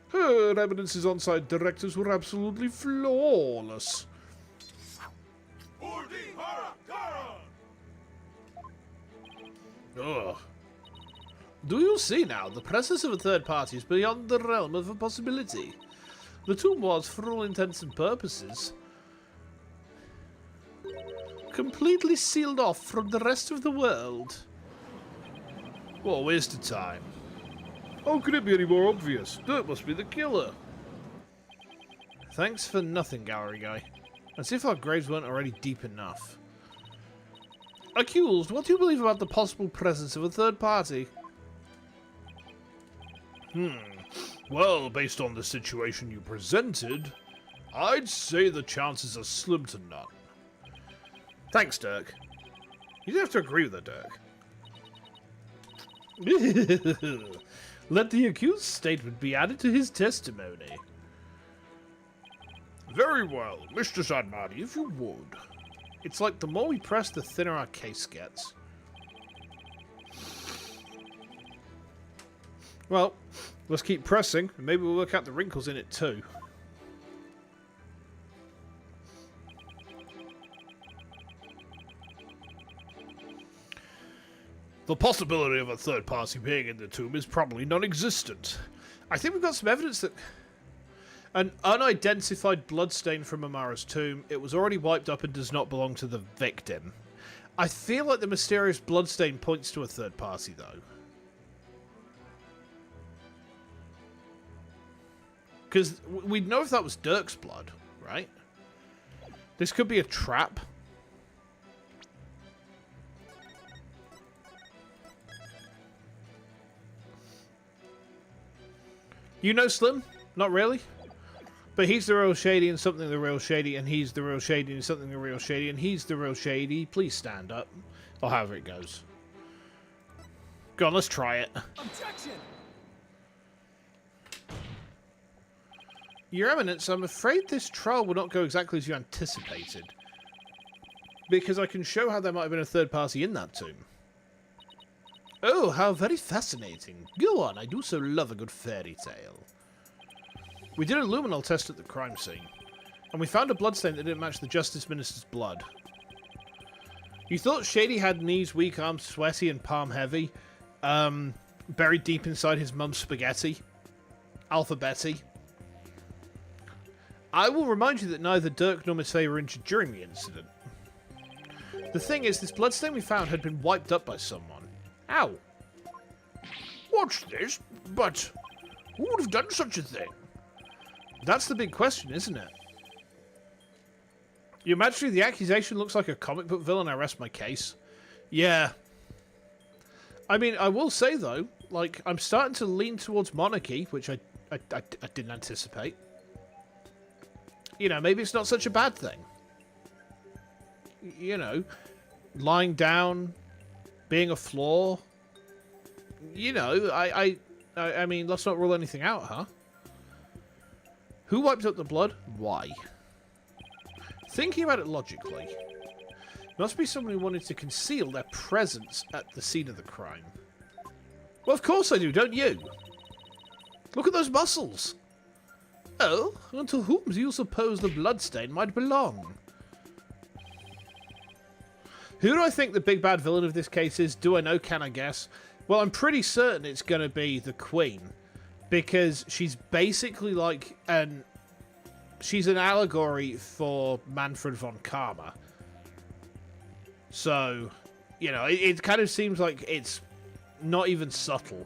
Her Eminence's on-site directives were absolutely flawless. Ugh. Do you see now? The presence of a third party is beyond the realm of a possibility. The tomb was, for all intents and purposes, completely sealed off from the rest of the world. What a waste of time. How could it be any more obvious? Dirk must be the killer. Thanks for nothing, gallery guy. As if our graves weren't already deep enough. Accused, what do you believe about the possible presence of a third party? Well, based on the situation you presented, I'd say the chances are slim to none. Thanks, Dirk. You don't have to agree with that, Dirk. Let the accused's statement be added to his testimony. Very well, Mr. Zadmadi, if you would. It's like the more we press, the thinner our case gets. Well, let's keep pressing, and maybe we'll work out the wrinkles in it too. The possibility of a third party being in the tomb is probably non-existent. I think we've got some evidence that an unidentified bloodstain from Amara's tomb, it was already wiped up and does not belong to the victim. I feel like the mysterious bloodstain points to a third party, though. Because we'd know if that was Dirk's blood, right? This could be a trap. You know Slim? Not really? But he's the real shady and something the real shady, and he's the real shady and something the real shady, and he's the real shady. Please stand up. Or however it goes. Go on, let's try it. Objection! Your Eminence, I'm afraid this trial will not go exactly as you anticipated. Because I can show how there might have been a third party in that tomb. Oh, how very fascinating. Go on, I do so love a good fairy tale. We did a luminol test at the crime scene, and we found a bloodstain that didn't match the Justice Minister's blood. You thought Shady had knees, weak arms, sweaty and palm heavy, buried deep inside his mum's spaghetti. Alpha Betty. I will remind you that neither Dirk nor Miss Faye were injured during the incident. The thing is, this bloodstain we found had been wiped up by someone. Ow. What's this? But who would have done such a thing? That's the big question, isn't it? Your Majesty, the accusation looks like a comic book villain. I rest my case. Yeah. I mean, I will say, though, like, I'm starting to lean towards monarchy, which I didn't anticipate. You know, maybe it's not such a bad thing. You know, lying down, being a flaw. You know, I mean, let's not rule anything out, huh? Who wiped up the blood? Why? Thinking about it logically, must be someone who wanted to conceal their presence at the scene of the crime. Well, of course I do, don't you? Look at those muscles. Oh, and to whom do you suppose the bloodstain might belong? Who do I think the big bad villain of this case is? Do I know? Can I guess? Well, I'm pretty certain it's going to be the Queen. Because she's basically like she's an allegory for Manfred von Karma. So, you know, it kind of seems like it's not even subtle.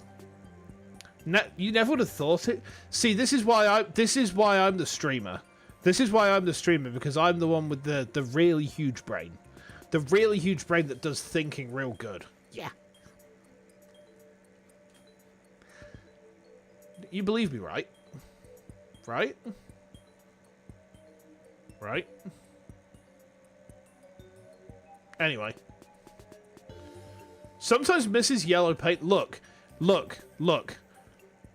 You never would have thought it. See, this is why I'm the streamer. This is why I'm the streamer, because I'm the one with the really huge brain. The really huge brain that does thinking real good. Yeah. You believe me, right? Right? Right? Anyway. Sometimes Mrs. Yellow Paint... Look.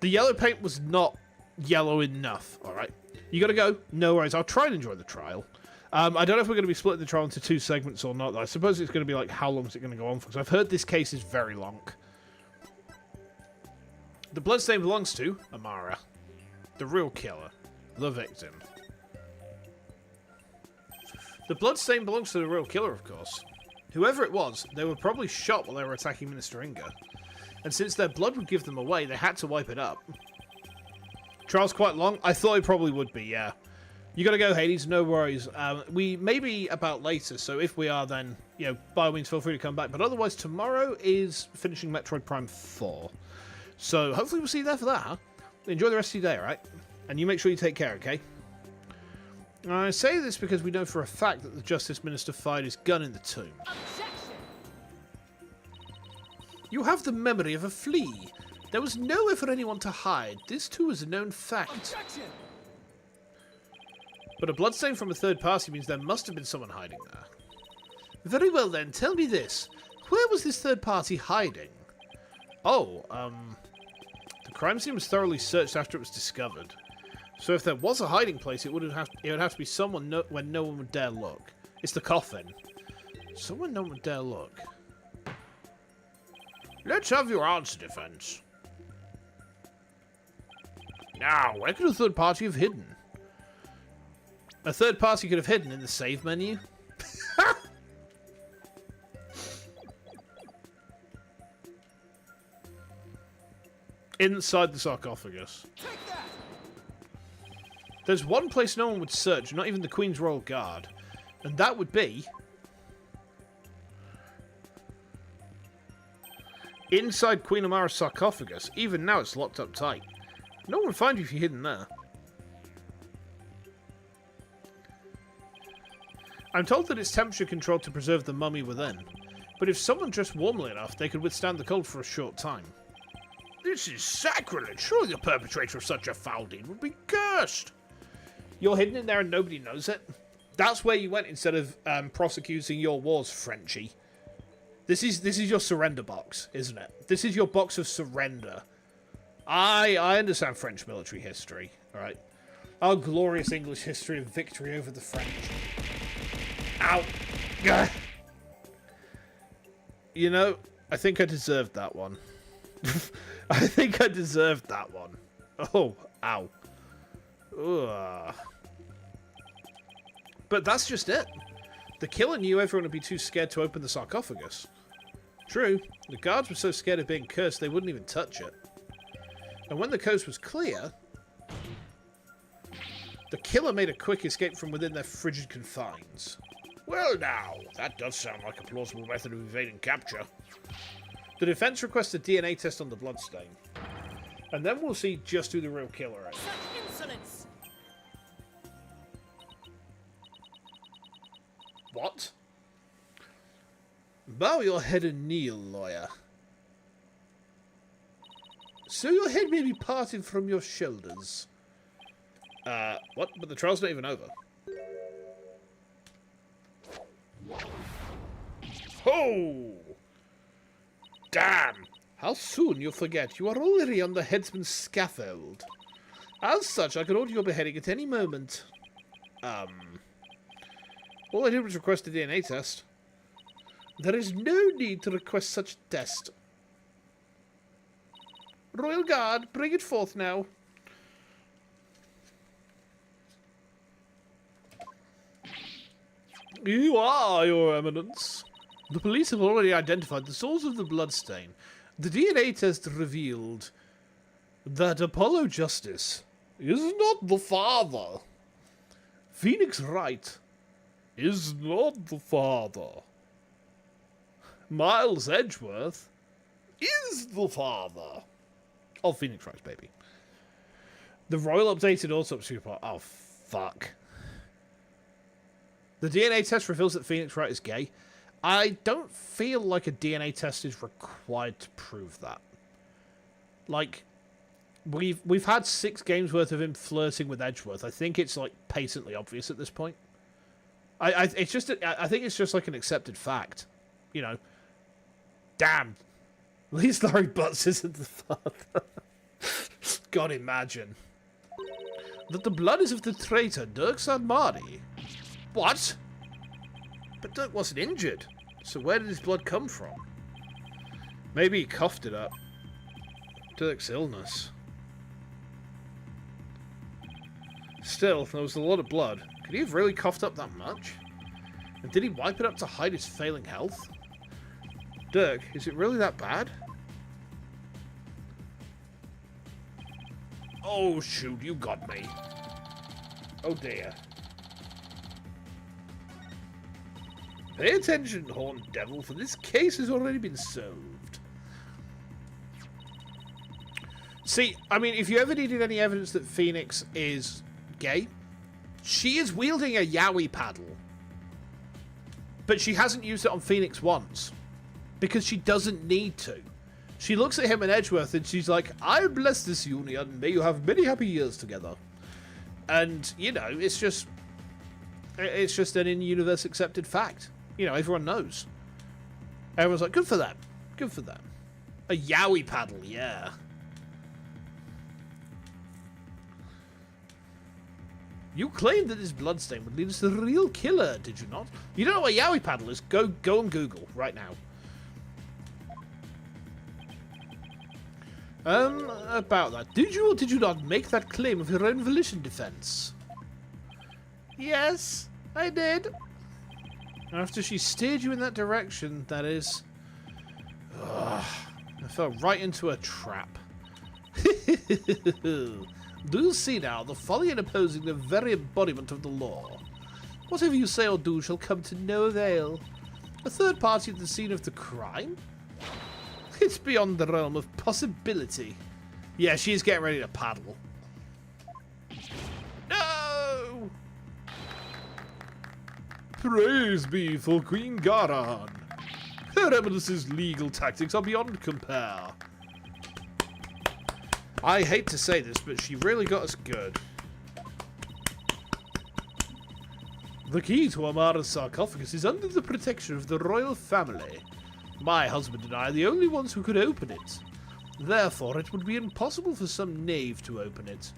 The yellow paint was not yellow enough. All right. You got to go. No worries. I'll try and enjoy the trial. I don't know if we're going to be splitting the trial into 2 segments or not. I suppose it's going to be like, how long is it going to go on for? Because I've heard this case is very long. The bloodstain belongs to Amara, the real killer, the victim. The bloodstain belongs to the real killer, of course. Whoever it was, they were probably shot while they were attacking Minister Inga. And since their blood would give them away, they had to wipe it up. Trial's quite long? I thought it probably would be, yeah. You gotta go, Hades, no worries. We may be about later, so if we are, then, you know, by all means, feel free to come back. But otherwise, tomorrow is finishing Metroid Prime 4. So, hopefully we'll see you there for that, huh? Enjoy the rest of your day, alright? And you make sure you take care, okay? I say this because we know for a fact that the Justice Minister fired his gun in the tomb. Objection! You have the memory of a flea. There was nowhere for anyone to hide. This too is a known fact. Objection! But a bloodstain from a third party means there must have been someone hiding there. Very well then, tell me this. Where was this third party hiding? Oh, the crime scene was thoroughly searched after it was discovered. So if there was a hiding place, it would have to be someone when no one would dare look. It's the coffin. Someone no one would dare look. Let's have your answer, defense. Now, where could a third party have hidden? A third party could have hidden in the save menu. Inside the sarcophagus. Take that! There's one place no one would search, not even the Queen's Royal Guard. And that would be... inside Queen Amara's sarcophagus. Even now it's locked up tight. No one would find you if you're hidden there. I'm told that it's temperature controlled to preserve the mummy within. But if someone dressed warmly enough, they could withstand the cold for a short time. This is sacrilege. Surely the perpetrator of such a foul deed would be cursed. You're hidden in there and nobody knows it? That's where you went instead of prosecuting your wars, Frenchie. This is your surrender box, isn't it? This is your box of surrender. I understand French military history, alright? Our glorious English history of victory over the French. Ow! Gah. You know, I think I deserved that one. I think I deserved that one. Oh, ow. Ugh. But that's just it. The killer knew everyone would be too scared to open the sarcophagus. True, the guards were so scared of being cursed they wouldn't even touch it. And when the coast was clear, the killer made a quick escape from within their frigid confines. Well now, that does sound like a plausible method of evading capture. The defense requests a DNA test on the bloodstain. And then we'll see just who the real killer is. Such insolence! What? Bow your head and kneel, lawyer. So your head may be parted from your shoulders. What? But the trial's not even over. Ho! Damn! How soon you forget you are already on the headsman's scaffold. As such, I can order your beheading at any moment. All I did was request a DNA test. There is no need to request such a test. Royal Guard, bring it forth now. You are, Your Eminence. The police have already identified the source of the bloodstain. The DNA test revealed that Apollo Justice is not the father. Phoenix Wright is not the father. Miles Edgeworth is the father of Phoenix Wright's baby. The Royal updated autopsy report. Oh, fuck. The DNA test reveals that Phoenix Wright is gay. I don't feel like a DNA test is required to prove that. Like, we've had 6 games worth of him flirting with Edgeworth. I think it's like patently obvious at this point. I think it's just like an accepted fact. You know. Damn. At least Larry Butts isn't the father. God, imagine. that the blood is of the traitor Dirk Sadmadi. What? But Dirk wasn't injured, so where did his blood come from? Maybe he coughed it up. Dirk's illness. Still, there was a lot of blood. Could he have really coughed up that much? And did he wipe it up to hide his failing health? Dirk, is it really that bad? Oh shoot, you got me. Oh dear. Pay attention, Horned Devil, for this case has already been solved. See, I mean, if you ever needed any evidence that Phoenix is gay, she is wielding a yaoi paddle. But she hasn't used it on Phoenix once. Because she doesn't need to. She looks at him in Edgeworth and she's like, I bless this union, may you have many happy years together. And, you know, it's just an in-universe accepted fact. You know, everyone knows. Everyone's like, good for them. Good for them. A yaoi paddle, yeah. You claimed that this bloodstain would lead us to the real killer, did you not? You don't know what a yaoi paddle is? Go on Google right now. About that. Did you or did you not make that claim of your own volition, defense? Yes, I did. After she steered you in that direction, that is. Ugh, I fell right into a trap. Do you see now the folly in opposing the very embodiment of the law? Whatever you say or do shall come to no avail. A third party at the scene of the crime? It's beyond the realm of possibility. Yeah, she is getting ready to paddle. No! Praise be for Queen Garan. Her Eminence's legal tactics are beyond compare. I hate to say this, but she really got us good. The key to Amara's sarcophagus is under the protection of the royal family. My husband and I are the only ones who could open it. Therefore, it would be impossible for some knave to open it.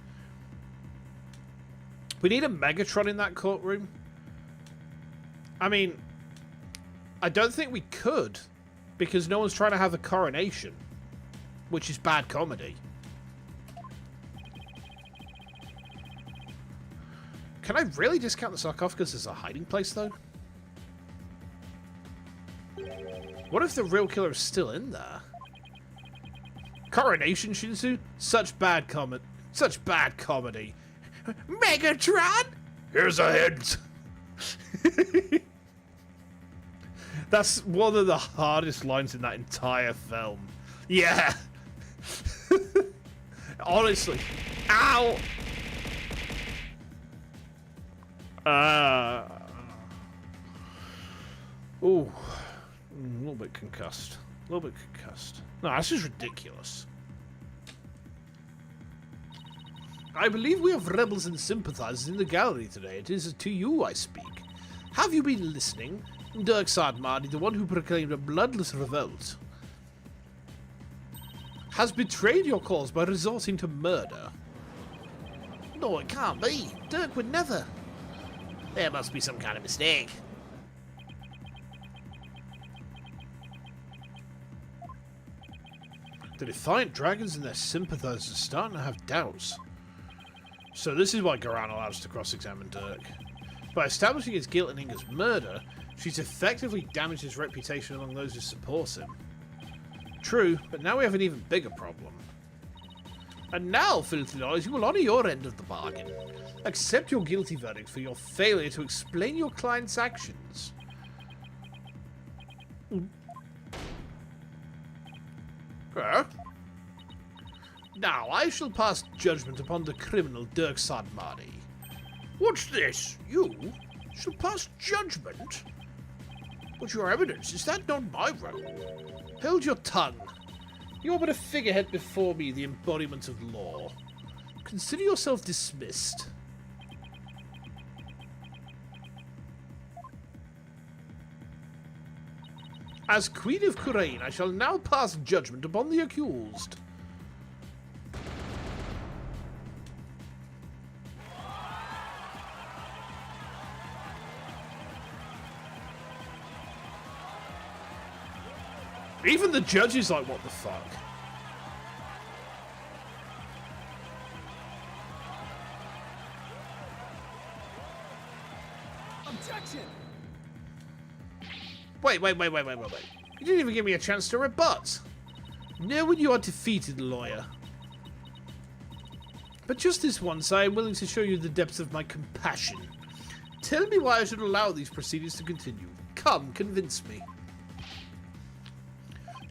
We need a Megatron in that courtroom. I mean, I don't think we could, because no one's trying to have a coronation, which is bad comedy. Can I really discount the sarcophagus as a hiding place, though? What if the real killer is still in there? Coronation Shinsu? Such bad comment. Such bad comedy. Megatron? Here's a hint. That's one of the hardest lines in that entire film. Yeah. Honestly. Ow! Ooh. A little bit concussed. A little bit concussed. No, this is ridiculous. I believe we have rebels and sympathizers in the gallery today. It is to you I speak. Have you been listening? Dirk Sadmadi, the one who proclaimed a bloodless revolt, has betrayed your cause by resorting to murder. No, it can't be. Dirk would never. There must be some kind of mistake. The Defiant Dragons and their sympathizers are starting to have doubts. So this is why Garan allows us to cross-examine Dirk. By establishing his guilt in Inga's murder, she's effectively damaged his reputation among those who support him. True, but now we have an even bigger problem. And now, Filthy Noise, you will honour your end of the bargain. Accept your guilty verdict for your failure to explain your client's actions. Now I shall pass judgment upon the criminal Dirk Sadmadi. What's this? You shall pass judgment? But your evidence, is that not my role? Hold your tongue. You are but a figurehead before me, the embodiment of law. Consider yourself dismissed. As Queen of Kurain, I shall now pass judgment upon the accused. Even the judge is like, what the fuck? Objection! Wait. You didn't even give me a chance to rebut. Know when you are defeated, lawyer. But just this once, I am willing to show you the depths of my compassion. Tell me why I should allow these proceedings to continue. Come, convince me.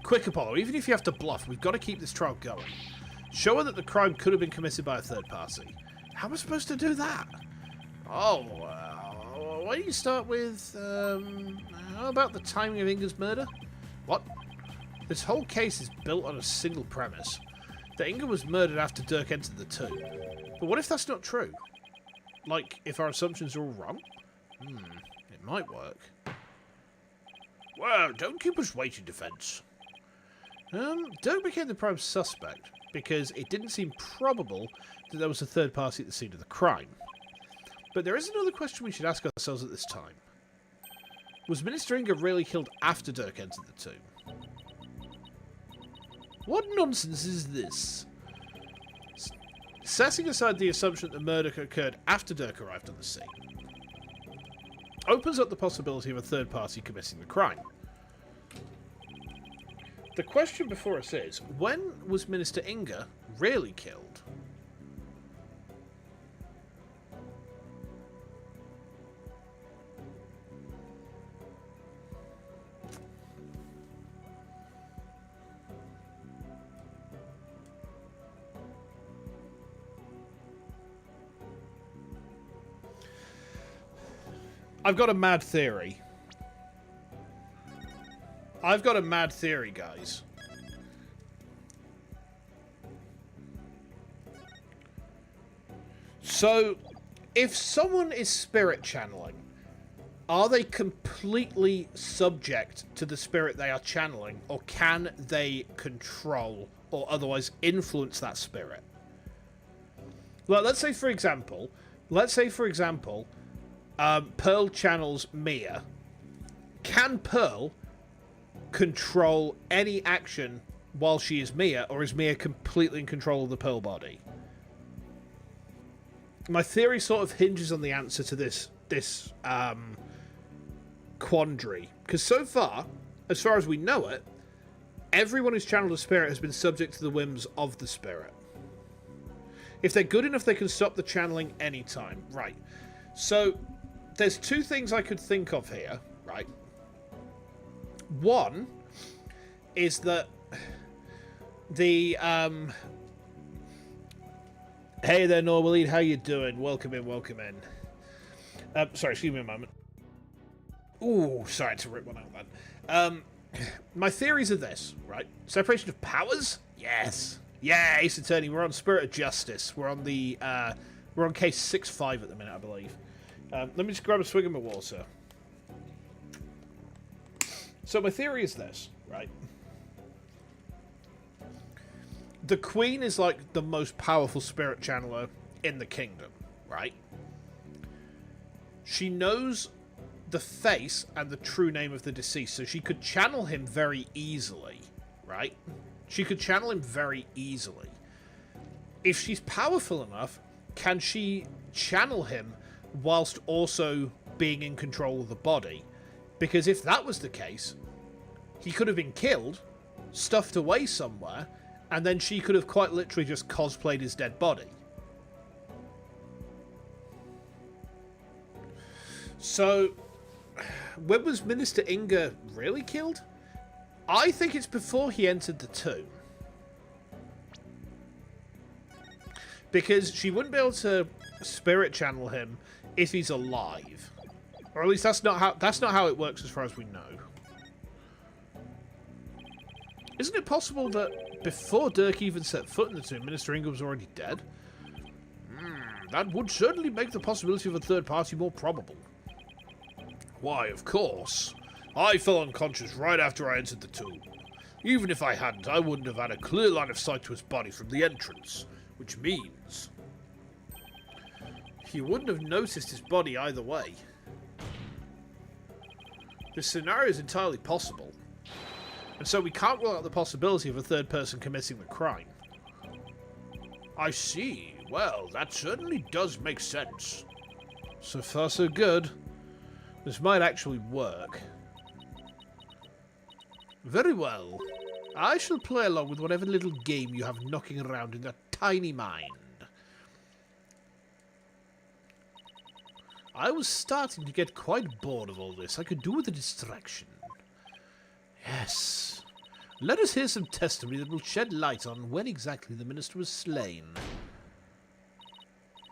Quick, Apollo, even if you have to bluff, we've got to keep this trial going. Show her that the crime could have been committed by a third party. How am I supposed to do that? Oh, why don't you start with, how about the timing of Inga's murder? What? This whole case is built on a single premise. That Inga was murdered after Dirk entered the tomb. But what if that's not true? Like, if our assumptions are all wrong? It might work. Well, don't keep us waiting, defense. Dirk became the prime suspect because it didn't seem probable that there was a third party at the scene of the crime. But there is another question we should ask ourselves at this time. Was Minister Inga really killed after Dirk entered the tomb? What nonsense is this? Setting aside the assumption that the murder occurred after Dirk arrived on the scene, opens up the possibility of a third party committing the crime. The question before us is, when was Minister Inga really killed? I've got a mad theory. Guys. So, if someone is spirit channeling, are they completely subject to the spirit they are channeling, or can they control or otherwise influence that spirit? Well, let's say, for example, Pearl channels Mia. Can Pearl control any action while she is Mia, or is Mia completely in control of the Pearl body? My theory sort of hinges on the answer to this quandary, because so far as we know it, everyone who's channeled a spirit has been subject to the whims of the spirit. If they're good enough, they can stop the channeling anytime. Right. So there's two things I could think of here, right? One is that the hey there, Norwaleed, how you doing? Welcome in. Sorry, excuse me a moment. Ooh, sorry to rip one out then. My theories are this, right? Separation of powers? Yes. Yeah, Ace Attorney, we're on Spirit of Justice. We're on the we're on case 6-5 at the minute, I believe. Let me just grab a swig of my water. So my theory is this, right? The Queen is like the most powerful spirit channeler in the kingdom, right? She knows the face and the true name of the deceased, so she could channel him very easily, right? She could channel him very easily. If she's powerful enough, can she channel him whilst also being in control of the body? Because if that was the case, he could have been killed, stuffed away somewhere, and then she could have quite literally just cosplayed his dead body. So, when was Minister Inga really killed? I think it's before he entered the tomb. Because she wouldn't be able to spirit channel him if he's alive. Or at least that's not how it works as far as we know. Isn't it possible that before Dirk even set foot in the tomb, Minister Inga was already dead? That would certainly make the possibility of a third party more probable. Why, of course. I fell unconscious right after I entered the tomb. Even if I hadn't, I wouldn't have had a clear line of sight to his body from the entrance. Which means you wouldn't have noticed his body either way. This scenario is entirely possible. And so we can't rule out the possibility of a third person committing the crime. I see. Well, that certainly does make sense. So far, so good. This might actually work. Very well. I shall play along with whatever little game you have knocking around in that tiny mind. I was starting to get quite bored of all this. I could do with a distraction. Yes. Let us hear some testimony that will shed light on when exactly the minister was slain.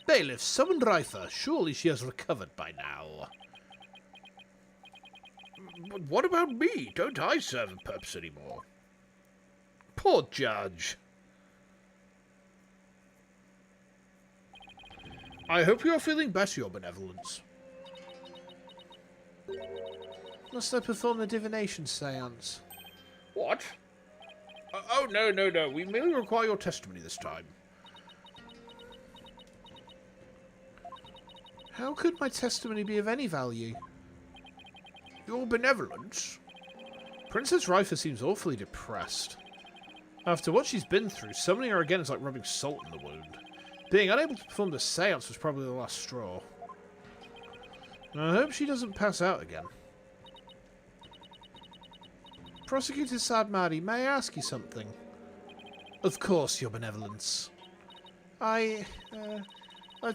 Bailiff, summon Rifer. Surely she has recovered by now. But what about me? Don't I serve a purpose anymore? Poor judge. I hope you are feeling better, Your Benevolence. Must I perform the divination seance? What? Oh, no. We merely require your testimony this time. How could my testimony be of any value? Your Benevolence? Princess Rifer seems awfully depressed. After what she's been through, summoning her again is like rubbing salt in the wound. Being unable to perform the seance was probably the last straw. And I hope she doesn't pass out again. Prosecutor Sadmari, may I ask you something? Of course, Your Benevolence. I've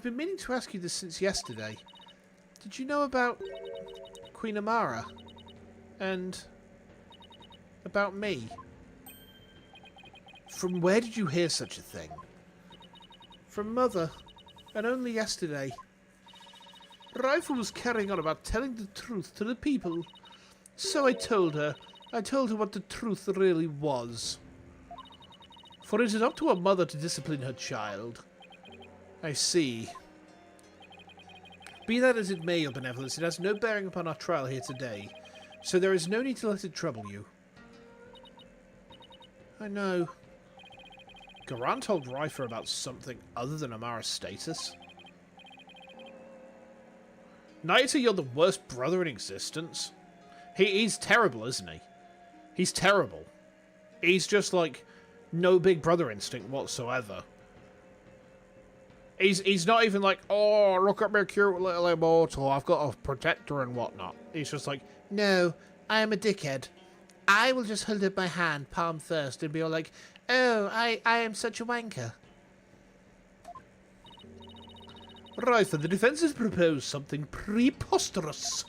been meaning to ask you this since yesterday. Did you know about Queen Amara? And about me? From where did you hear such a thing? From Mother, and only yesterday. Rifer was carrying on about telling the truth to the people. So I told her what the truth really was. For it is up to a mother to discipline her child. I see. Be that as it may, Your Benevolence, it has no bearing upon our trial here today, so there is no need to let it trouble you. I know. Garan told Rifer about something other than Amara's status. Naita, you're the worst brother in existence. He's terrible, isn't he? He's terrible. He's just like no big brother instinct whatsoever. He's not even like, oh, look at me cute little immortal, I've got a protector and whatnot. He's just like, no, I am a dickhead. I will just hold up my hand, palm first, and be all like, oh, I am such a wanker. Rifer, the defense has proposed something preposterous.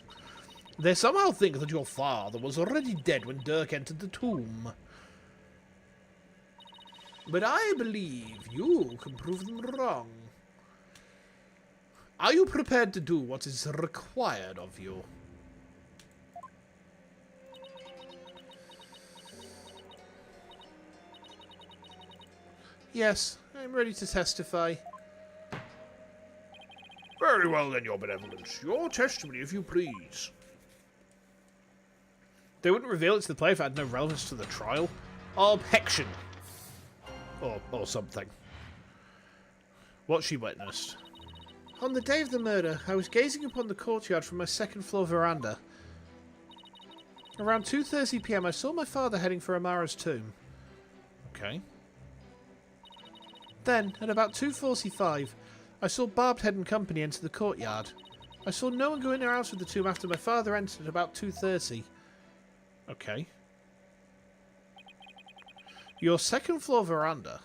They somehow think that your father was already dead when Dirk entered the tomb. But I believe you can prove them wrong. Are you prepared to do what is required of you? Yes, I'm ready to testify. Very well then, Your Benevolence. Your testimony, if you please. They wouldn't reveal it to the player if it had no relevance to the trial. Objection. Or something. What she witnessed. On the day of the murder, I was gazing upon the courtyard from my second floor veranda. Around 2:30 PM, I saw my father heading for Amara's tomb. Okay. Then, at about 2:45, I saw Barbed Head and company enter the courtyard. I saw no one go in or out of the tomb after my father entered at about 2:30. Okay. Your second floor veranda.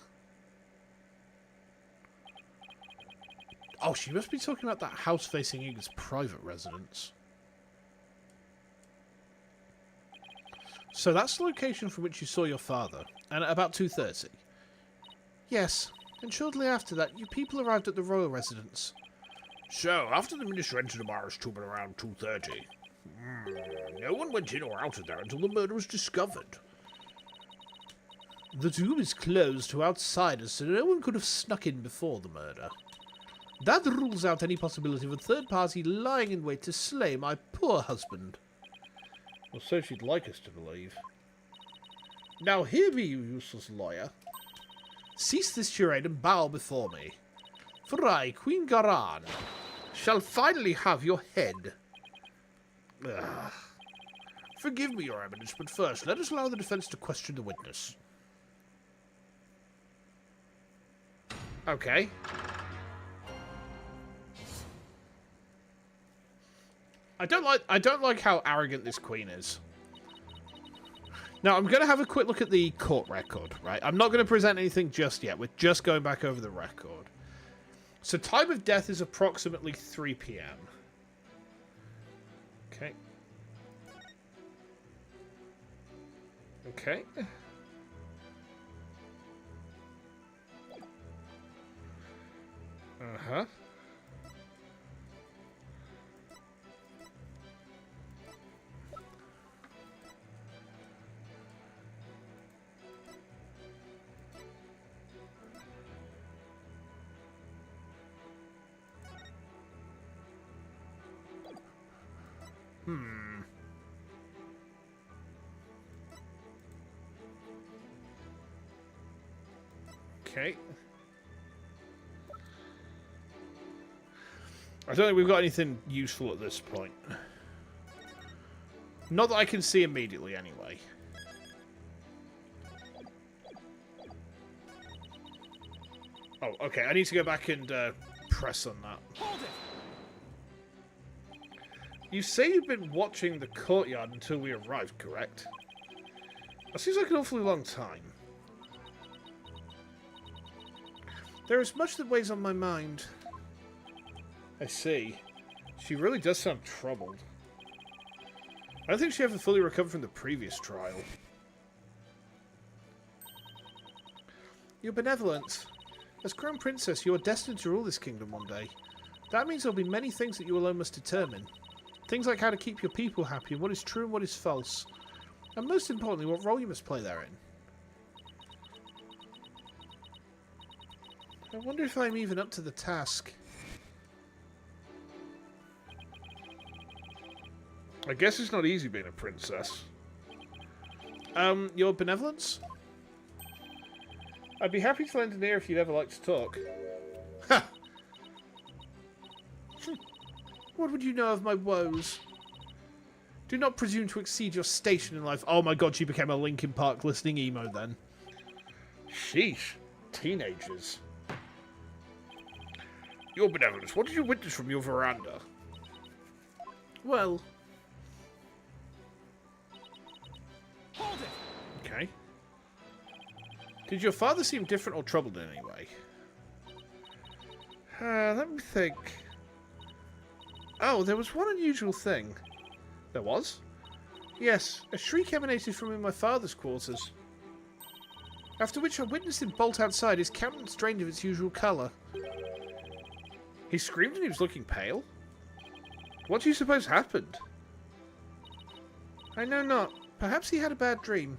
Oh, she must be talking about that house facing Iga's private residence. So that's the location from which you saw your father, and at about 2:30. Yes, and shortly after that, you people arrived at the royal residence. So, after the minister entered Amara's tomb at around 2:30, no one went in or out of there until the murder was discovered. The tomb is closed to outsiders, so no one could have snuck in before the murder. That rules out any possibility of a third party lying in wait to slay my poor husband. Or so she'd like us to believe. Now hear me, you useless lawyer. Cease this charade and bow before me. For I, Queen Garan, shall finally have your head. Ugh. Forgive me, Your Eminence, but first, let us allow the defense to question the witness. Okay. I don't like how arrogant this queen is. Now, I'm going to have a quick look at the court record, right? I'm not going to present anything just yet. We're just going back over the record. So, time of death is approximately 3 p.m. Okay. Okay. Uh-huh. Okay. I don't think we've got anything useful at this point. Not that I can see immediately, anyway. Oh, okay. I need to go back and press on that. Hold it! You say you've been watching the courtyard until we arrived, correct? That seems like an awfully long time. There is much that weighs on my mind. I see. She really does sound troubled. I don't think she ever fully recovered from the previous trial. Your benevolence. As Crown Princess, you are destined to rule this kingdom one day. That means there will be many things that you alone must determine. Things like how to keep your people happy, and what is true and what is false. And most importantly, what role you must play therein. I wonder if I'm even up to the task. I guess it's not easy being a princess. Your benevolence? I'd be happy to lend an ear if you'd ever like to talk. Ha! What would you know of my woes? Do not presume to exceed your station in life. Oh my god, she became a Linkin Park listening emo then. Sheesh. Teenagers. Your benevolence, what did you witness from your veranda? Well... Hold it! Okay. Did your father seem different or troubled in any way? Let me think. Oh, there was one unusual thing. There was? Yes, a shriek emanated from in my father's quarters. After which I witnessed him bolt outside, his countenance drained of its usual colour. He screamed and he was looking pale? What do you suppose happened? I know not. Perhaps he had a bad dream.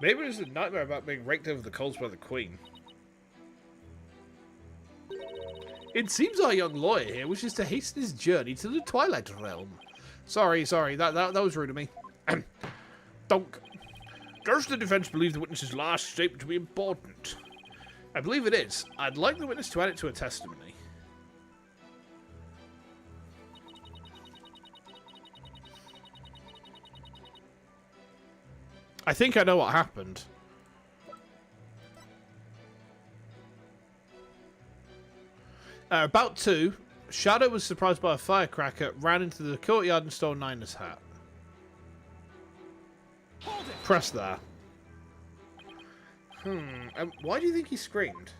Maybe it was a nightmare about being raked over the coals by the Queen. It seems our young lawyer here wishes to hasten his journey to the Twilight Realm. Sorry, that was rude of me. Donk. Does the defense believe the witness's last statement to be important? I believe it is. I'd like the witness to add it to her testimony. I think I know what happened. About 2, Shadow was surprised by a firecracker, ran into the courtyard and stole Nina's hat. Hold it! Press there. Why do you think he screamed?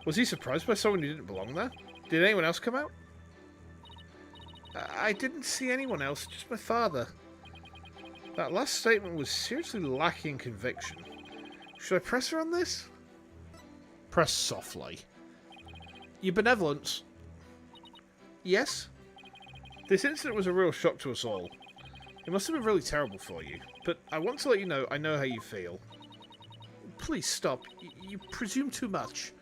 Was he surprised by someone who didn't belong there? Did anyone else come out? I didn't see anyone else, just my father. That last statement was seriously lacking conviction. Should I press her on this? Press softly. Your benevolence. Yes? This incident was a real shock to us all. It must have been really terrible for you, but I want to let you know I know how you feel. Please stop. You presume too much.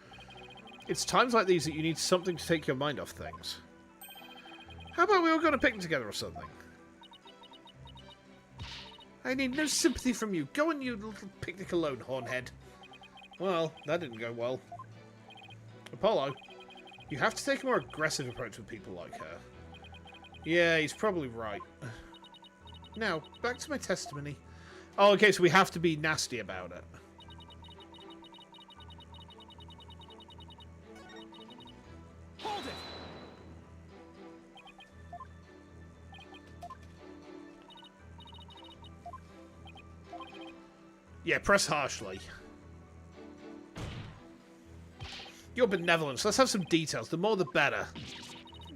It's times like these that you need something to take your mind off things. How about we all go on a picnic together or something? I need no sympathy from you. Go on, you little picnic alone, hornhead. Well, that didn't go well. Apollo, you have to take a more aggressive approach with people like her. Yeah, he's probably right. Now, back to my testimony. Oh, okay, so we have to be nasty about it. Hold it! Yeah, press harshly. Your benevolence. Let's have some details. The more the better.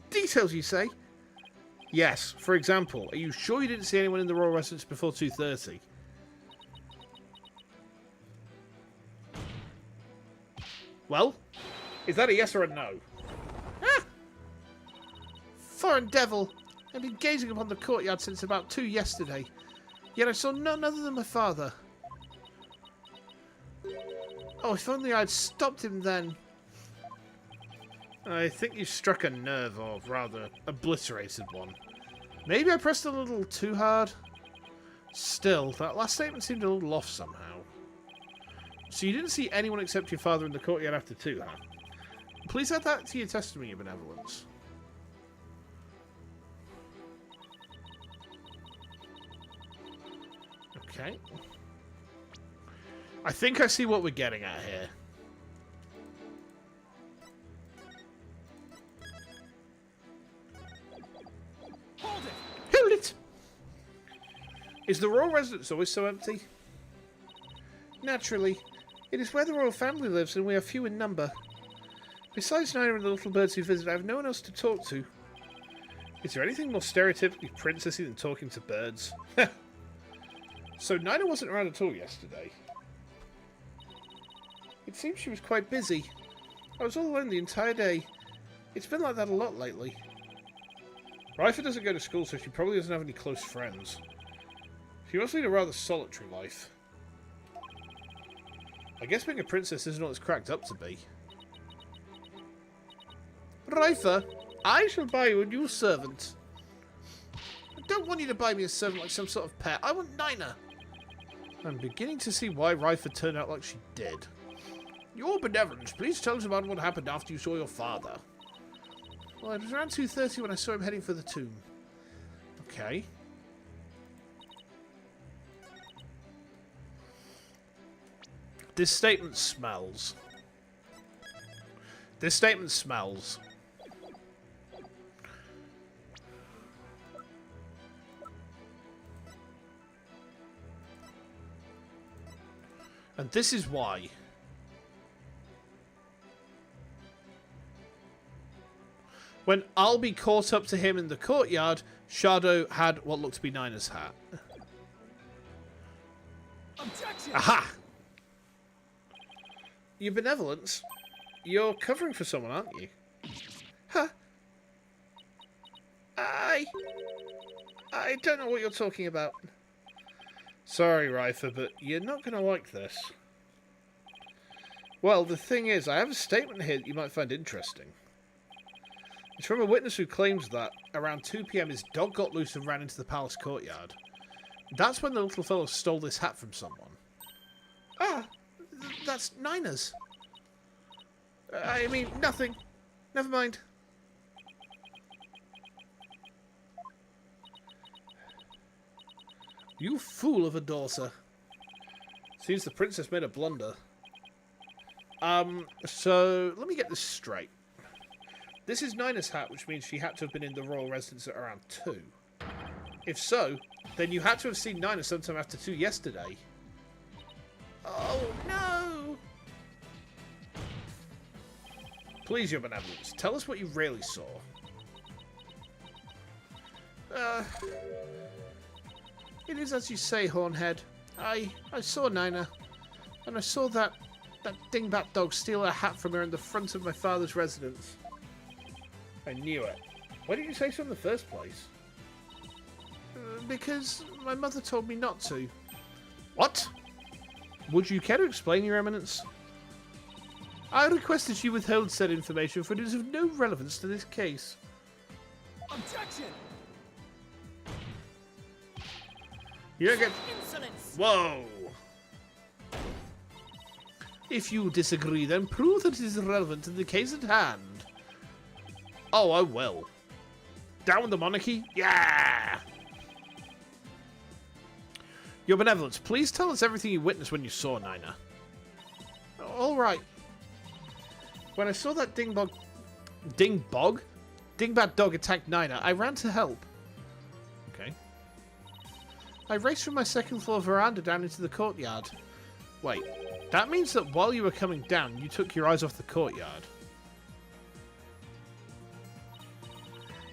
Details, you say? Yes. For example, are you sure you didn't see anyone in the royal residence before 2:30? Well, is that a yes or a no? Ah! Foreign devil! I've been gazing upon the courtyard since about 2 yesterday. Yet I saw none other than my father. Oh, if only I'd stopped him then. I think you struck a nerve, or rather, obliterated one. Maybe I pressed a little too hard? Still, that last statement seemed a little off somehow. So you didn't see anyone except your father in the courtyard after 2, huh? Please add that to your testimony of benevolence. Okay. I think I see what we're getting at here. Hold it! Hold it! Is the royal residence always so empty? Naturally. It is where the royal family lives, and we are few in number. Besides Nina and the little birds who visit, I have no one else to talk to. Is there anything more stereotypically princessy than talking to birds? So Nina wasn't around at all yesterday. It seems she was quite busy. I was all alone the entire day. It's been like that a lot lately. Rifa doesn't go to school, so she probably doesn't have any close friends. She must lead a rather solitary life. I guess being a princess isn't all it's cracked up to be. Rifa, I shall buy you a new servant. I don't want you to buy me a servant like some sort of pet. I want Nina. I'm beginning to see why Rifa turned out like she did. Your benevolence, please tell us about what happened after you saw your father. Well, it was around 2:30 when I saw him heading for the tomb. Okay. This statement smells. This statement smells. And this is why. When Albi caught up to him in the courtyard, Shadow had what looked to be Nina's hat. Objection! Aha! Your benevolence? You're covering for someone, aren't you? Huh? I don't know what you're talking about. Sorry, Rifa, but you're not going to like this. Well, the thing is, I have a statement here that you might find interesting. It's from a witness who claims that, around 2 PM, his dog got loose and ran into the palace courtyard. That's when the little fellow stole this hat from someone. Ah, that's Nina's. I mean, nothing. Never mind. You fool of a daughter. Seems the princess made a blunder. So, let me get this straight. This is Nina's hat, which means she had to have been in the royal residence at around 2. If so, then you had to have seen Nina sometime after 2 yesterday. Oh, no! Please, your benevolence, tell us what you really saw. It is as you say, Hornhead. I saw Nina, and I saw that dingbat dog steal a hat from her in the front of my father's residence. I knew it. Why didn't you say so in the first place? Because my mother told me not to. What? Would you care to explain, Your Eminence? I request that you withhold said information, for it is of no relevance to this case. Objection! You don't get... Insolence! Whoa! If you disagree, then prove that it is relevant to the case at hand. Oh, I will. Down with the monarchy? Yeah! Your benevolence, please tell us everything you witnessed when you saw Nina. All right. When I saw that dingbat dog attack Nina, I ran to help. Okay. I raced from my second floor veranda down into the courtyard. Wait, that means that while you were coming down, you took your eyes off the courtyard.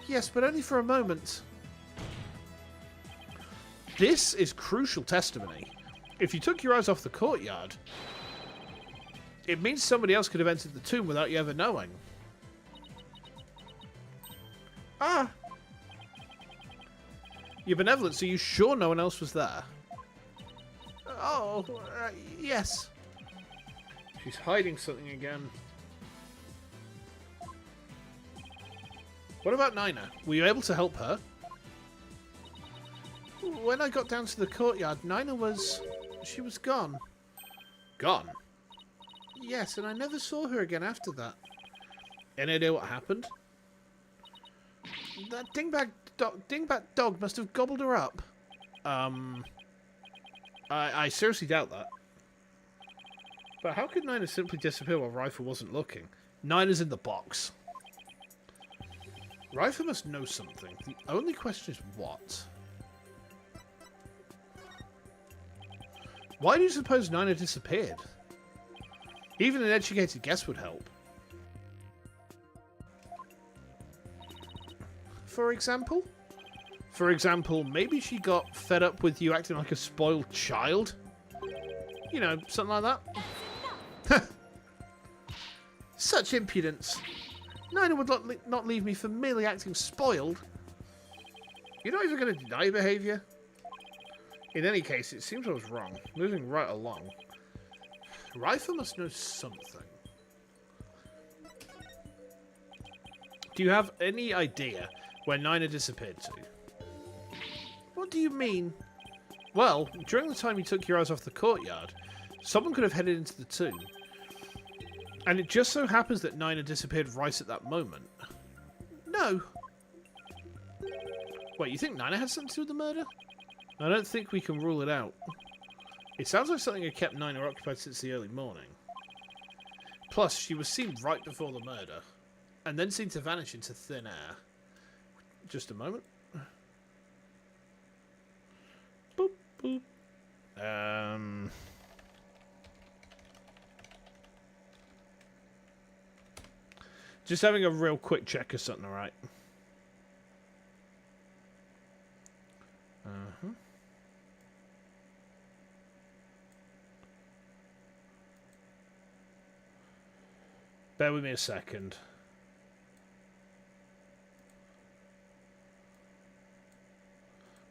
Yes, but only for a moment. This is crucial testimony. If you took your eyes off the courtyard, it means somebody else could have entered the tomb without you ever knowing. Ah! Your benevolence, are you sure no one else was there? Oh, yes. She's hiding something again. What about Nina? Were you able to help her? When I got down to the courtyard, Nina was... she was gone. Gone? Yes, and I never saw her again after that. Any idea what happened? That dingbat dog must have gobbled her up. I seriously doubt that. But how could Nina simply disappear while Rifle wasn't looking? Nina's in the box. Rifle must know something. The only question is what? Why do you suppose Nina disappeared? Even an educated guess would help. For example? For example, maybe she got fed up with you acting like a spoiled child? You know, something like that? Such impudence. Nina would not leave me for merely acting spoiled. You're not even going to deny behaviour? In any case, it seems I was wrong. Moving right along. Rifle must know something. Do you have any idea where Nina disappeared to? What do you mean? Well, during the time you took your eyes off the courtyard, someone could have headed into the tomb. And it just so happens that Nina disappeared right at that moment. No. Wait, you think Nina had something to do with the murder? I don't think we can rule it out. It sounds like something had kept Nina occupied since the early morning. Plus, she was seen right before the murder, and then seen to vanish into thin air. Just a moment. Boop, boop. Just having a real quick check of something, alright? Bear with me a second.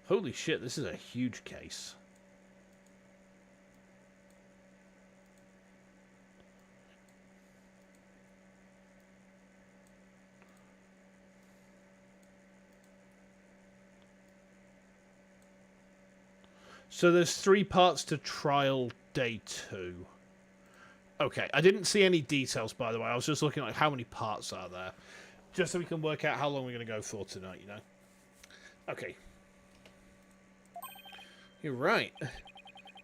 Holy shit, this is a huge case. So there's 3 parts to trial day 2. Okay, I didn't see any details, by the way. I was just looking at how many parts are there. Just so we can work out how long we're going to go for tonight, you know? Okay. You're right.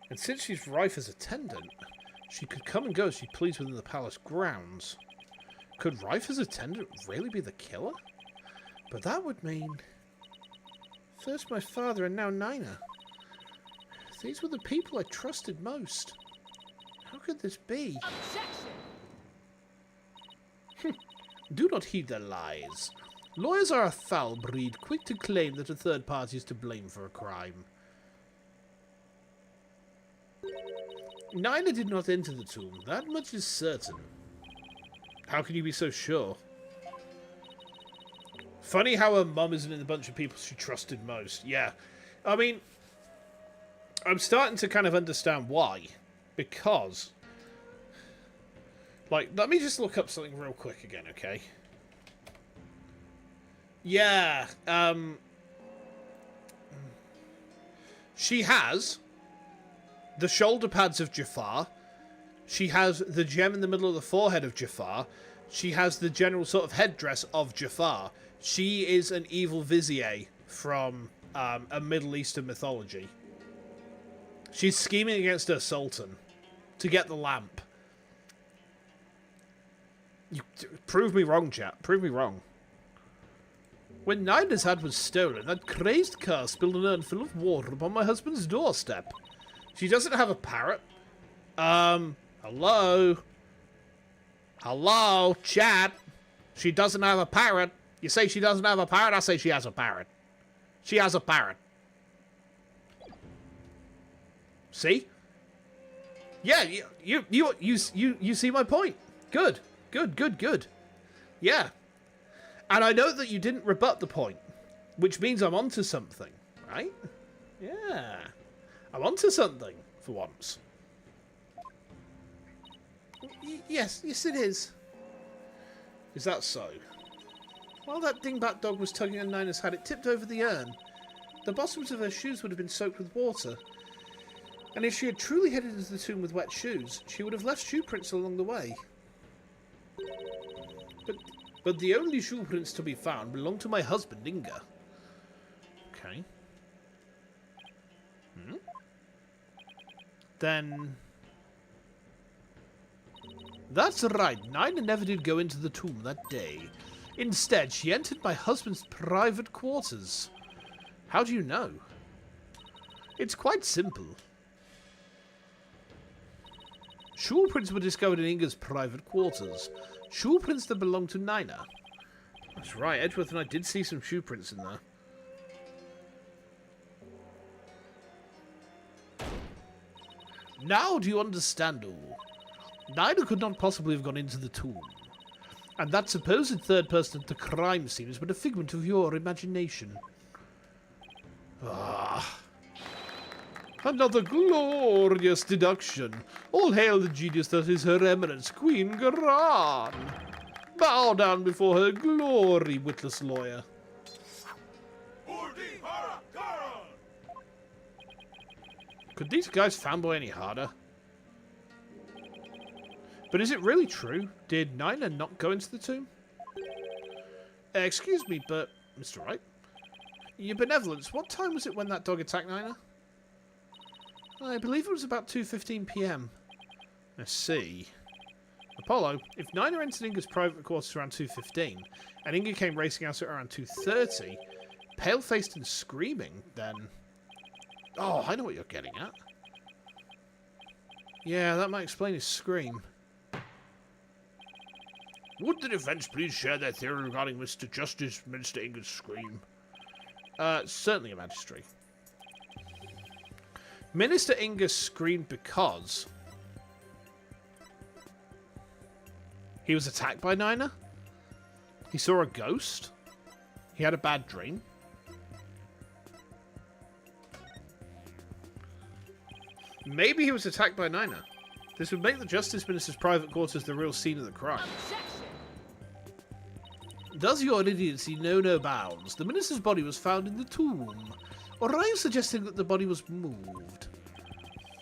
And since she's Rifer's attendant, she could come and go as she pleased within the palace grounds. Could Rifer's attendant really be the killer? But that would mean... First my father and now Nina. These were the people I trusted most. How could this be? Objection! Do not heed their lies. Lawyers are a foul breed, quick to claim that a third party is to blame for a crime. Nina did not enter the tomb. That much is certain. How can you be so sure? Funny how her mum isn't in the bunch of people she trusted most. Yeah. I mean, I'm starting to kind of understand why. Because, like, let me just look up something real quick again, okay? Yeah, she has the shoulder pads of Jafar. She has the gem in the middle of the forehead of Jafar. She has the general sort of headdress of Jafar. She is an evil vizier from a Middle Eastern mythology. She's scheming against her sultan to get the lamp. Prove me wrong, chat. Prove me wrong. When Nina's hat was stolen, that crazed car spilled an urn full of water upon my husband's doorstep. She doesn't have a parrot. Hello? Hello, chat? She doesn't have a parrot. You say she doesn't have a parrot? I say she has a parrot. She has a parrot. See? Yeah, you see my point. Good. Good. Yeah. And I know that you didn't rebut the point, which means I'm onto something, right? Yeah. I'm onto something, for once. Yes it is. Is that so? While that dingbat dog was tugging on Nina's hat, it tipped over the urn. The bottoms of her shoes would have been soaked with water. And if she had truly headed into the tomb with wet shoes, she would have left shoe prints along the way. But the only shoe prints to be found belong to my husband, Inga. Okay. Then... That's right, Nina never did go into the tomb that day. Instead, she entered my husband's private quarters. How do you know? It's quite simple. Shoe prints were discovered in Inga's private quarters. Shoe prints that belonged to Nina. That's right, Edgeworth and I did see some shoe prints in there. Now do you understand all? Nina could not possibly have gone into the tomb. And that supposed third person at the crime scene is but a figment of your imagination. Ah. Another glorious deduction. All hail the genius that is Her Eminence, Queen Garan. Bow down before her glory, witless lawyer. Could these guys fanboy any harder? But is it really true? Did Nina not go into the tomb? Excuse me, but... Mr. Wright? Your benevolence, what time was it when that dog attacked Nina? I believe it was about 2:15 PM. I see. Apollo, if Nina entered Inga's private quarters around 2:15, and Inga came racing out at around 2:30, pale-faced and screaming, then... Oh, I know what you're getting at. Yeah, that might explain his scream. Would the defense please share their theory regarding Mr. Justice Minister Inga's scream? Certainly, Your Majesty. Minister Inga screamed because he was attacked by Nina. He saw a ghost. He had a bad dream. Maybe he was attacked by Nina. This would make the Justice Minister's private quarters the real scene of the crime. Does your idiocy know no bounds? The minister's body was found in the tomb. Or are you suggesting that the body was moved?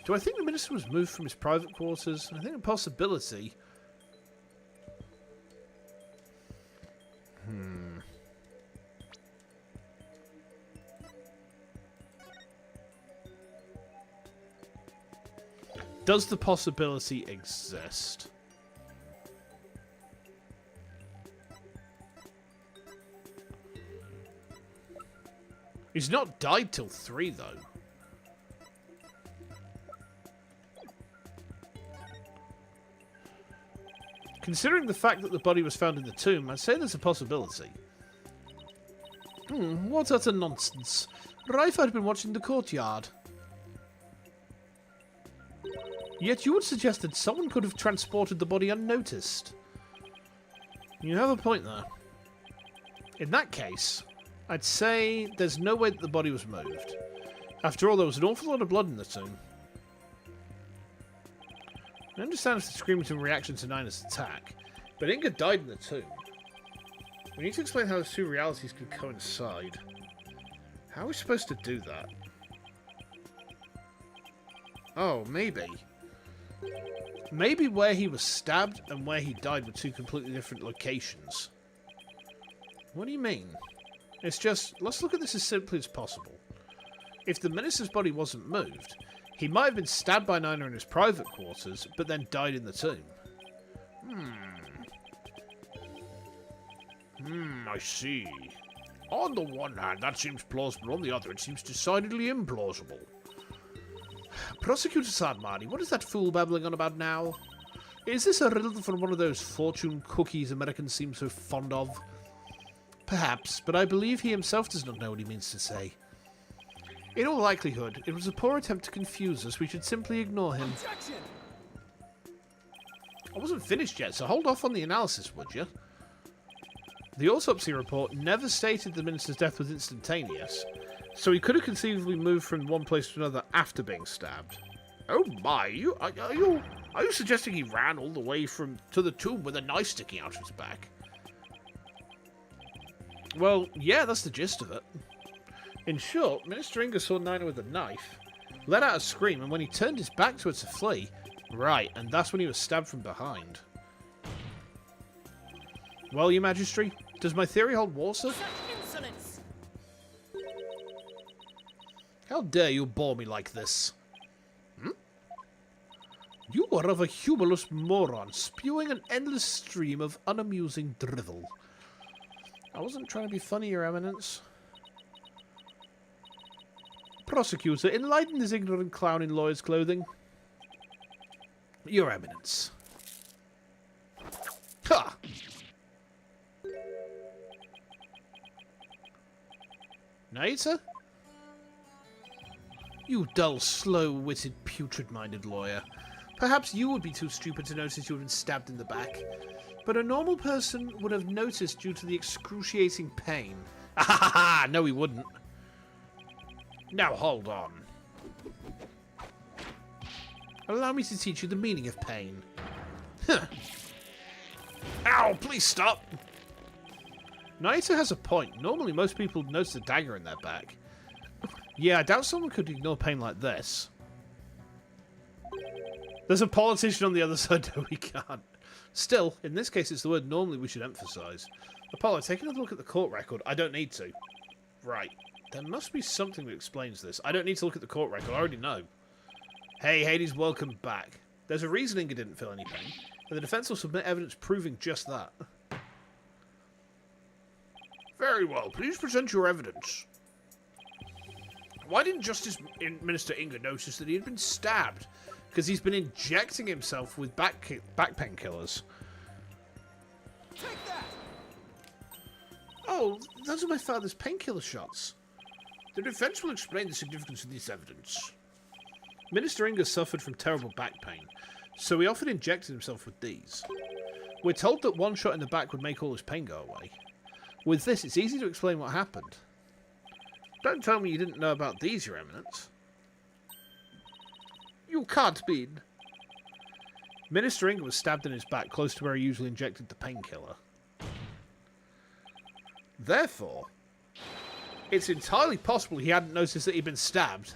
Do I think the minister was moved from his private quarters? I think a possibility. Does the possibility exist? He's not died till 3, though. Considering the fact that the body was found in the tomb, I'd say there's a possibility. What utter nonsense. Raif had been watching the courtyard. Yet you would suggest that someone could have transported the body unnoticed. You have a point there. In that case, I'd say there's no way that the body was moved. After all, there was an awful lot of blood in the tomb. I understand if the scream was in reaction to Nina's attack, but Inga died in the tomb. We need to explain how the two realities could coincide. How are we supposed to do that? Oh, maybe. Maybe where he was stabbed and where he died were two completely different locations. What do you mean? It's just, let's look at this as simply as possible. If the minister's body wasn't moved, he might have been stabbed by Nina in his private quarters, but then died in the tomb. I see. On the one hand, that seems plausible. On the other, it seems decidedly implausible. Prosecutor Sadmani, what is that fool babbling on about now? Is this a riddle from one of those fortune cookies Americans seem so fond of? Perhaps, but I believe he himself does not know what he means to say. In all likelihood, it was a poor attempt to confuse us. We should simply ignore him. Objection! I wasn't finished yet, so hold off on the analysis, would you? The autopsy report never stated the minister's death was instantaneous, so he could have conceivably moved from one place to another after being stabbed. Oh my, are you suggesting he ran all the way to the tomb with a knife sticking out of his back? Well, yeah, that's the gist of it. In short, Minister Inga saw Nina with a knife, let out a scream, and when he turned his back to her to flee, right, and that's when he was stabbed from behind. Well, Your Majesty, does my theory hold water? Such insolence! How dare you bore me like this? You are of a humorless moron, spewing an endless stream of unamusing drivel. I wasn't trying to be funny, Your Eminence. Prosecutor, enlighten this ignorant clown in lawyer's clothing. Your Eminence. Ha! Naita? You dull, slow-witted, putrid-minded lawyer. Perhaps you would be too stupid to notice you had been stabbed in the back. But a normal person would have noticed due to the excruciating pain. Ah, no, he wouldn't. Now, hold on. Allow me to teach you the meaning of pain. Huh. Ow, please stop! Naito has a point. Normally, most people would notice a dagger in their back. Yeah, I doubt someone could ignore pain like this. There's a politician on the other side. No, we can't. Still, in this case, it's the word normally we should emphasise. Apollo, take another look at the court record. I don't need to. Right. There must be something that explains this. I don't need to look at the court record. I already know. Hey, Hades, welcome back. There's a reason Inga didn't feel any pain, and the defence will submit evidence proving just that. Very well. Please present your evidence. Why didn't Justice Minister Inga notice that he had been stabbed? Because he's been injecting himself with back painkillers. Take that! Oh, those are my father's painkiller shots. The defense will explain the significance of this evidence. Minister Inga suffered from terrible back pain, so he often injected himself with these. We're told that one shot in the back would make all his pain go away. With this, it's easy to explain what happened. Don't tell me you didn't know about these, Your Eminence. You can't mean. Minister Inga was stabbed in his back, close to where he usually injected the painkiller. Therefore, it's entirely possible he hadn't noticed that he'd been stabbed.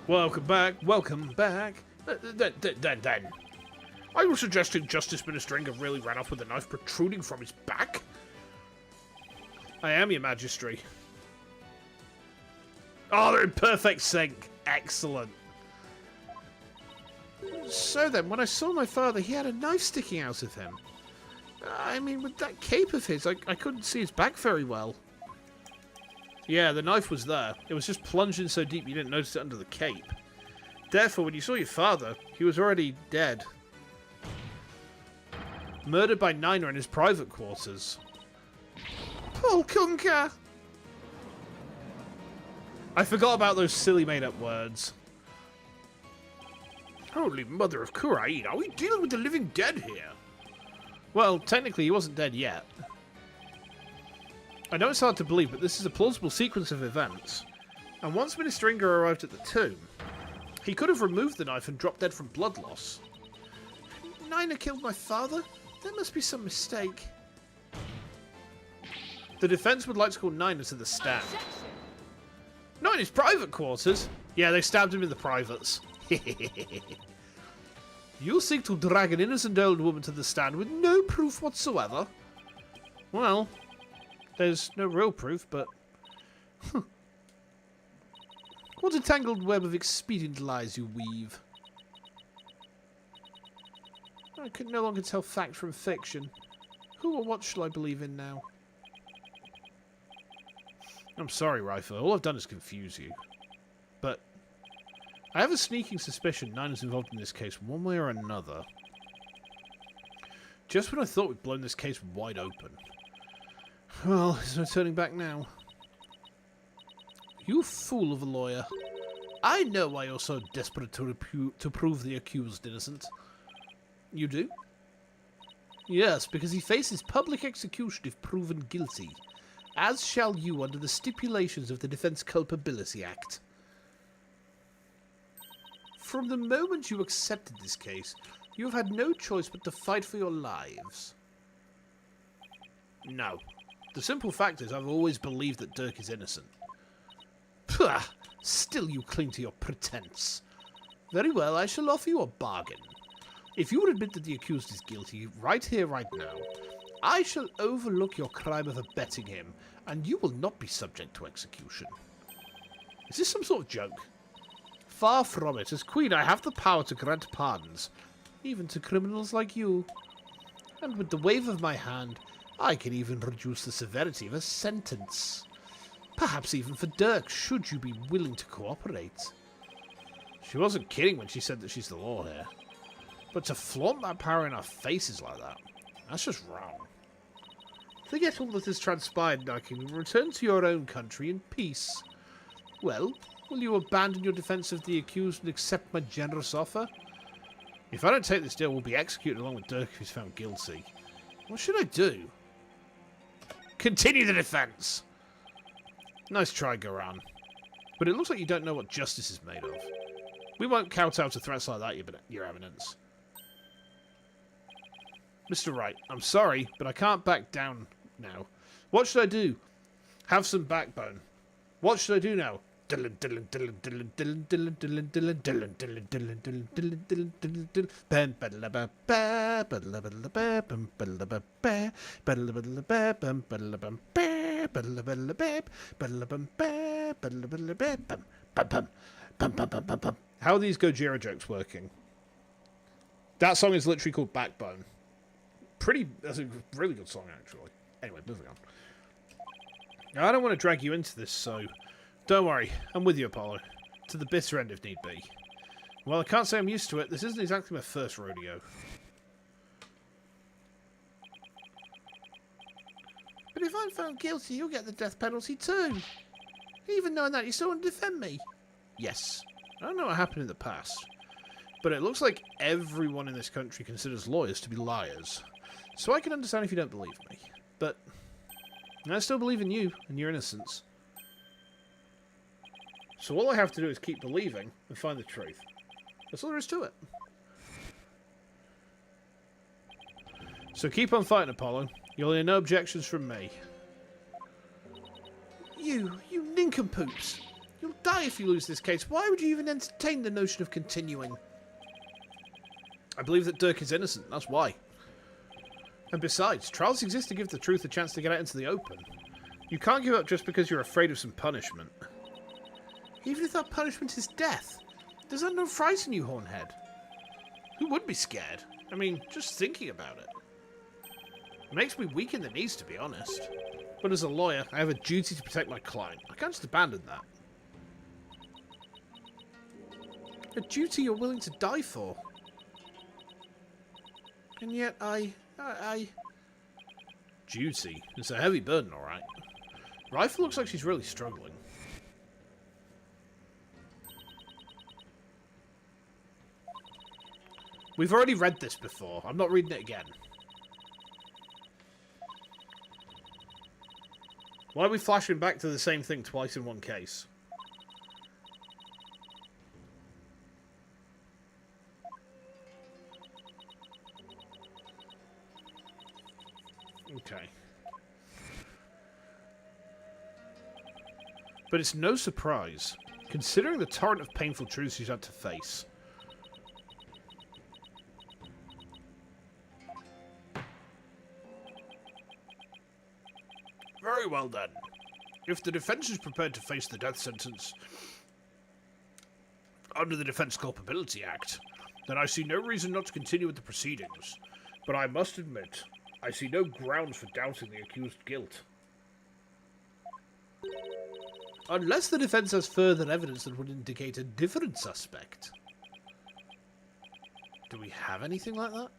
Welcome back, welcome back. Then. Are you suggesting Justice Minister Inga really ran off with a knife protruding from his back? I am, Your Majesty. Oh, they're in perfect sync. Excellent. So then, when I saw my father, he had a knife sticking out of him. I mean, with that cape of his, I couldn't see his back very well. Yeah, the knife was there. It was just plunged in so deep you didn't notice it under the cape. Therefore, when you saw your father, he was already dead. Murdered by Nina in his private quarters. Paul Kunka! I forgot about those silly made-up words. Holy mother of Kurain, are we dealing with the living dead here? Well, technically he wasn't dead yet. I know it's hard to believe, but this is a plausible sequence of events. And once Minister Inga arrived at the tomb, he could have removed the knife and dropped dead from blood loss. Nina killed my father? There must be some mistake. The defense would like to call Nina to the stand. Objection! Not in his private quarters. Yeah, they stabbed him in the privates. You seek to drag an innocent old woman to the stand with no proof whatsoever? Well, there's no real proof, but... What a tangled web of expedient lies you weave. I can no longer tell fact from fiction. Who or what shall I believe in now? I'm sorry, Rifle. All I've done is confuse you. But I have a sneaking suspicion Nina's involved in this case one way or another. Just when I thought we'd blown this case wide open. Well, there's no turning back now. You fool of a lawyer. I know why you're so desperate to prove the accused innocent. You do? Yes, because he faces public execution if proven guilty. As shall you under the stipulations of the Defense Culpability Act. From the moment you accepted this case, you have had no choice but to fight for your lives. No. The simple fact is I've always believed that Dirk is innocent. Pah! Still you cling to your pretense. Very well, I shall offer you a bargain. If you will admit that the accused is guilty, right here, right now, I shall overlook your crime of abetting him, and you will not be subject to execution. Is this some sort of joke? Far from it. As Queen, I have the power to grant pardons, even to criminals like you. And with the wave of my hand, I can even reduce the severity of a sentence. Perhaps even for Dirk, should you be willing to cooperate. She wasn't kidding when she said that she's the law here. But to flaunt that power in our faces like that, that's just wrong. Forget all that has transpired, and I can return to your own country in peace. Well, will you abandon your defense of the accused and accept my generous offer? If I don't take this deal, we'll be executed along with Dirk if he's found guilty. What should I do? Continue the defense! Nice try, Goran. But it looks like you don't know what justice is made of. We won't kowtow to threats like that, Your Eminence. Mr. Wright, I'm sorry, but I can't back down now. What should I do? Have some backbone. What should I do now? How are these Gojira jokes working? That song is literally called Backbone. That's a really good song, actually. Anyway, moving on. Now, I don't want to drag you into this, so don't worry. I'm with you, Apollo. To the bitter end, if need be. While I can't say I'm used to it, this isn't exactly my first rodeo. But if I'm found guilty, you'll get the death penalty too. Even knowing that, you still want to defend me? Yes. I don't know what happened in the past. But it looks like everyone in this country considers lawyers to be liars. So I can understand if you don't believe me. But I still believe in you and your innocence. So all I have to do is keep believing and find the truth. That's all there is to it. So keep on fighting, Apollo. You'll hear no objections from me. You nincompoops. You'll die if you lose this case. Why would you even entertain the notion of continuing? I believe that Dirk is innocent, that's why. And besides, trials exist to give the truth a chance to get out into the open. You can't give up just because you're afraid of some punishment. Even if that punishment is death, does that not frighten you, Hornhead? Who would be scared? I mean, just thinking about it. It makes me weak in the knees, to be honest. But as a lawyer, I have a duty to protect my client. I can't just abandon that. A duty you're willing to die for. And yet I... Duty? It's a heavy burden, alright. Rifle looks like she's really struggling. We've already read this before. I'm not reading it again. Why are we flashing back to the same thing twice in one case? Okay. But it's no surprise, considering the torrent of painful truths she's had to face. Very well then. If the defense is prepared to face the death sentence under the Defense Culpability Act, then I see no reason not to continue with the proceedings. But I must admit, I see no grounds for doubting the accused's guilt. Unless the defense has further evidence that would indicate a different suspect. Do we have anything like that?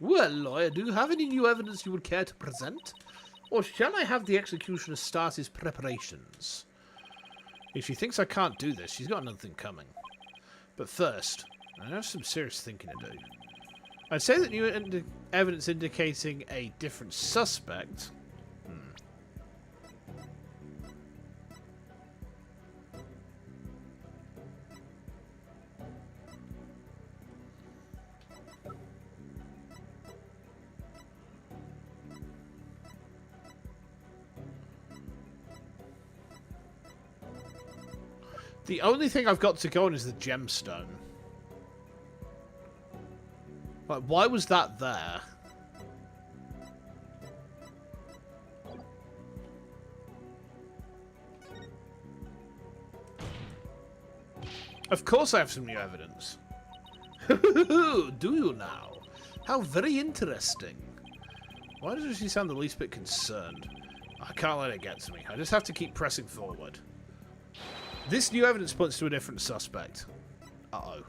Well, lawyer, do you have any new evidence you would care to present? Or shall I have the executioner start his preparations? If she thinks I can't do this, she's got nothing coming. But first, I have some serious thinking to do. I'd say that new evidence indicating a different suspect... The only thing I've got to go on is the gemstone. Like, why was that there? Of course I have some new evidence. Do you now? How very interesting. Why does she sound the least bit concerned? I can't let it get to me. I just have to keep pressing forward. This new evidence points to a different suspect. Uh-oh.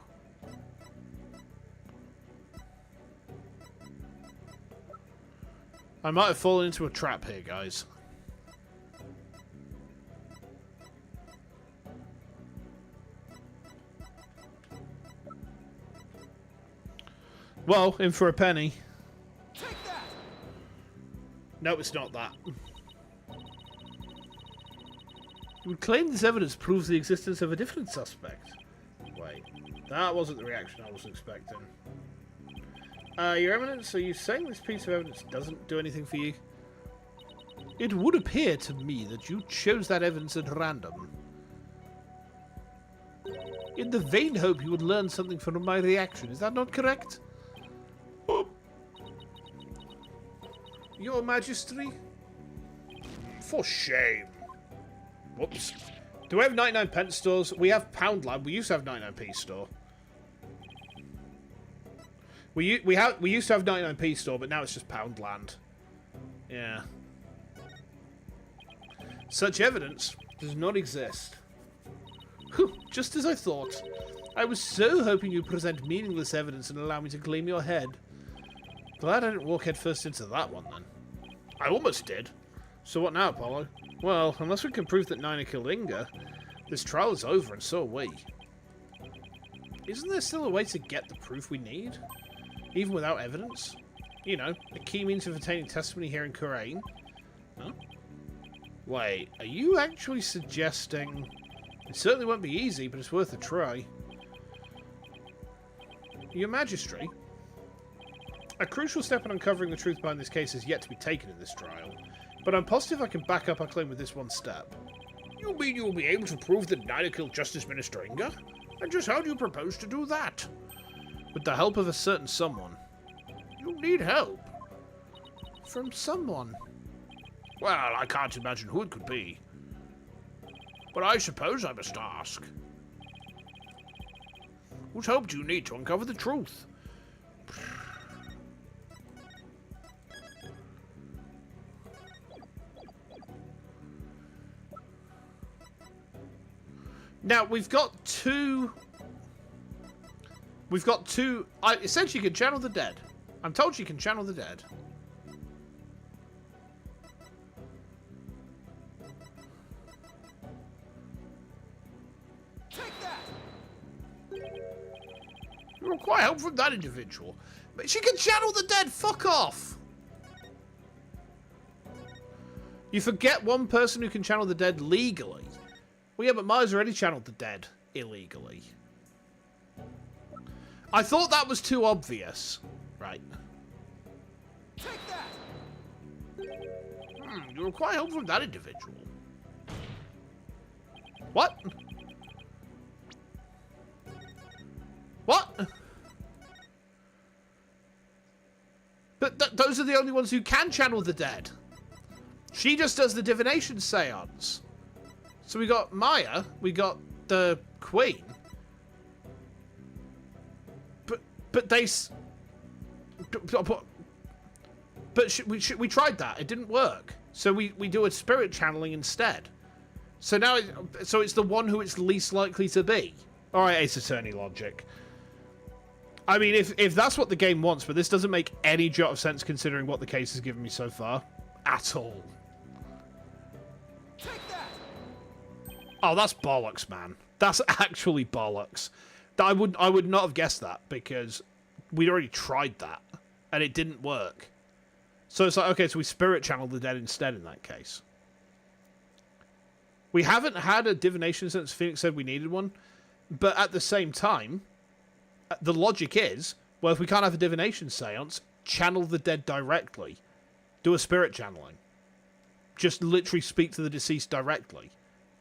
I might have fallen into a trap here, guys. Well, in for a penny. Take that. No, it's not that. You would claim this evidence proves the existence of a different suspect. Wait, that wasn't the reaction I was expecting. Your Eminence, are you saying this piece of evidence doesn't do anything for you? It would appear to me that you chose that evidence at random. In the vain hope you would learn something from my reaction, is that not correct? Your Majesty? For shame. Whoops. Do we have 99 pence stores? We have Poundland. We used to have 99p store. We used to have 99p store, but now it's just Poundland. Yeah. Such evidence does not exist. Whew, just as I thought. I was so hoping you'd present meaningless evidence and allow me to claim your head. Glad I didn't walk headfirst into that one, then. I almost did. So what now, Apollo? Well, unless we can prove that Nina killed Inga, this trial is over and so are we. Isn't there still a way to get the proof we need? Even without evidence? You know, a key means of obtaining testimony here in Kurumi. Huh? Wait, are you actually suggesting... It certainly won't be easy, but it's worth a try. Your Majesty, a crucial step in uncovering the truth behind this case is yet to be taken in this trial, but I'm positive I can back up our claim with this one step. You mean you'll be able to prove that Nina killed Justice Minister Inga? And just how do you propose to do that? With the help of a certain someone. You need help. From someone? Well, I can't imagine who it could be. But I suppose I must ask. Whose help do you need to uncover the truth? Now, we've got two... It said she can channel the dead. I'm told she can channel the dead. Take that. You require help from that individual. But she can channel the dead! Fuck off! You forget one person who can channel the dead legally. Well, yeah, but Maya's already channeled the dead illegally. I thought that was too obvious. Right. Take that. You require help from that individual. What? What? But those are the only ones who can channel the dead. She just does the divination seance. So we got Maya, we got the Queen. But they... But we tried that. It didn't work. So we do a spirit channeling instead. So now it's the one who it's least likely to be. All right, Ace Attorney logic. I mean, if that's what the game wants, but this doesn't make any jot of sense considering what the case has given me so far. At all. Take that. Oh, that's bollocks, man. That's actually bollocks. I would not have guessed that because we'd already tried that and it didn't work. So it's like, okay, so we spirit channel the dead instead in that case. We haven't had a divination since Phoenix said we needed one, but at the same time, the logic is, well, if we can't have a divination seance, channel the dead directly. Do a spirit channeling. Just literally speak to the deceased directly.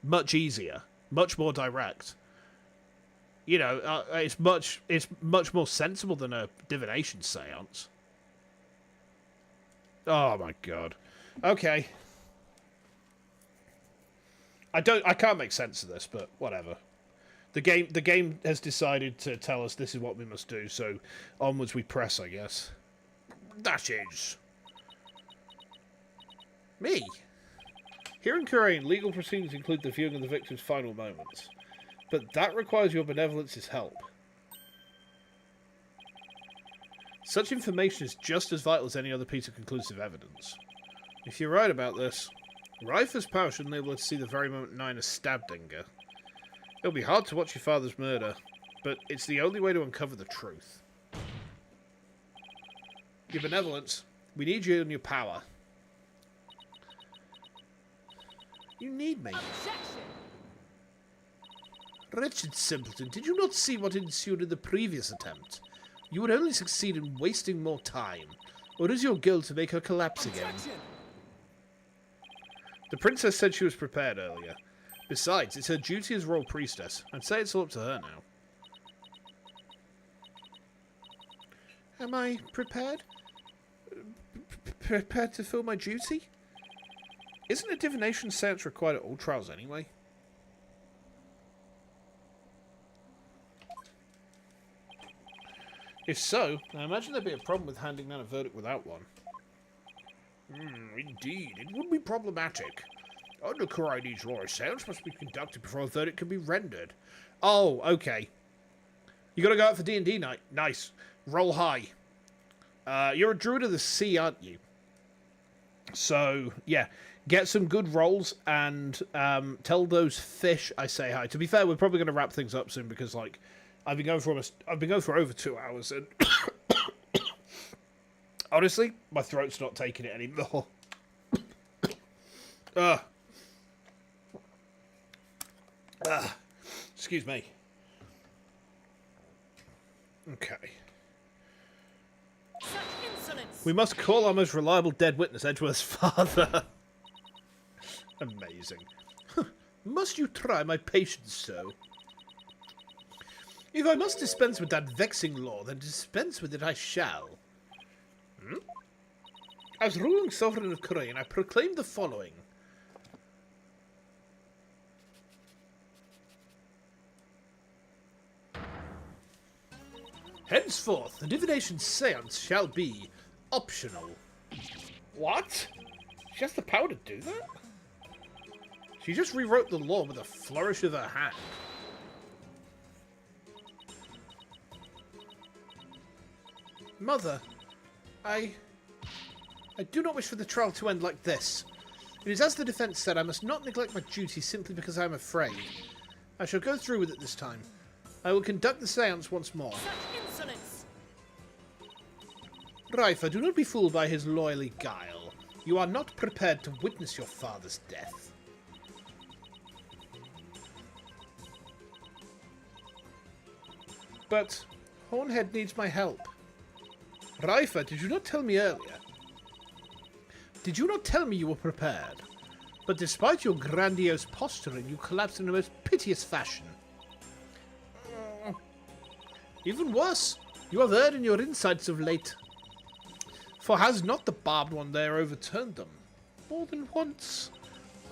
Much easier. Much more direct. You know, it's much more sensible than a divination seance. Oh my god. Okay. I can't make sense of this, but whatever. The game has decided to tell us this is what we must do, so onwards we press, I guess. That is me. Here in Korean, legal proceedings include the viewing of the victim's final moments, but that requires your benevolence's help. Such information is just as vital as any other piece of conclusive evidence. If you're right about this, Rifer's power should enable her to see the very moment Nina stabbed Inga. It'll be hard to watch your father's murder, but it's the only way to uncover the truth. Your benevolence, we need you and your power. You need me. Objection. Wretched simpleton, did you not see what ensued in the previous attempt? You would only succeed in wasting more time. Or is your goal to make her collapse again? Objection. The princess said she was prepared earlier. Besides, it's her duty as royal priestess. I'd say it's all up to her now. Am I prepared? Prepared to fill my duty? Isn't a divination seance required at all trials anyway? If so, I imagine there'd be a problem with handing down a verdict without one. Indeed, it would be problematic. Under Kurai's law, a seance must be conducted before a verdict can be rendered. Oh, okay. You gotta go out for D&D night. Nice. Roll high. You're a druid of the sea, aren't you? So, yeah. Get some good rolls and tell those fish I say hi. To be fair, we're probably going to wrap things up soon because, like, I've been going for over 2 hours and honestly, my throat's not taking it anymore. Excuse me. Okay. Such insolence. We must call our most reliable dead witness, Edgeworth's father. Amazing. Must you try my patience so? If I must dispense with that vexing law, then dispense with it I shall. As ruling sovereign of Korea, I proclaim the following. Henceforth, the divination seance shall be optional. What? She has the power to do that? She just rewrote the law with a flourish of her hand. Mother, I do not wish for the trial to end like this. It is as the defence said, I must not neglect my duty simply because I am afraid. I shall go through with it this time. I will conduct the seance once more. Such insolence. Rifer, do not be fooled by his loyally guile. You are not prepared to witness your father's death. But Hornhead needs my help. Rifer, did you not tell me earlier? Did you not tell me you were prepared? But despite your grandiose posturing, you collapsed in the most piteous fashion. Even worse, you have erred in your insights of late. For has not the barbed one there overturned them? More than once.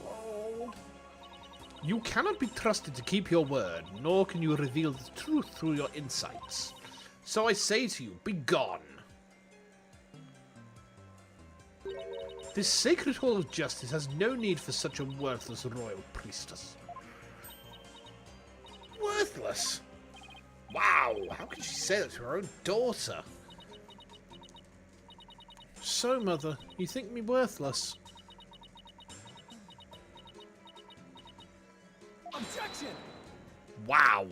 Oh. You cannot be trusted to keep your word, nor can you reveal the truth through your insights. So I say to you, be gone. This sacred hall of justice has no need for such a worthless royal priestess. Worthless? Wow, how can she say that to her own daughter? So, Mother, you think me worthless? Objection! Wow.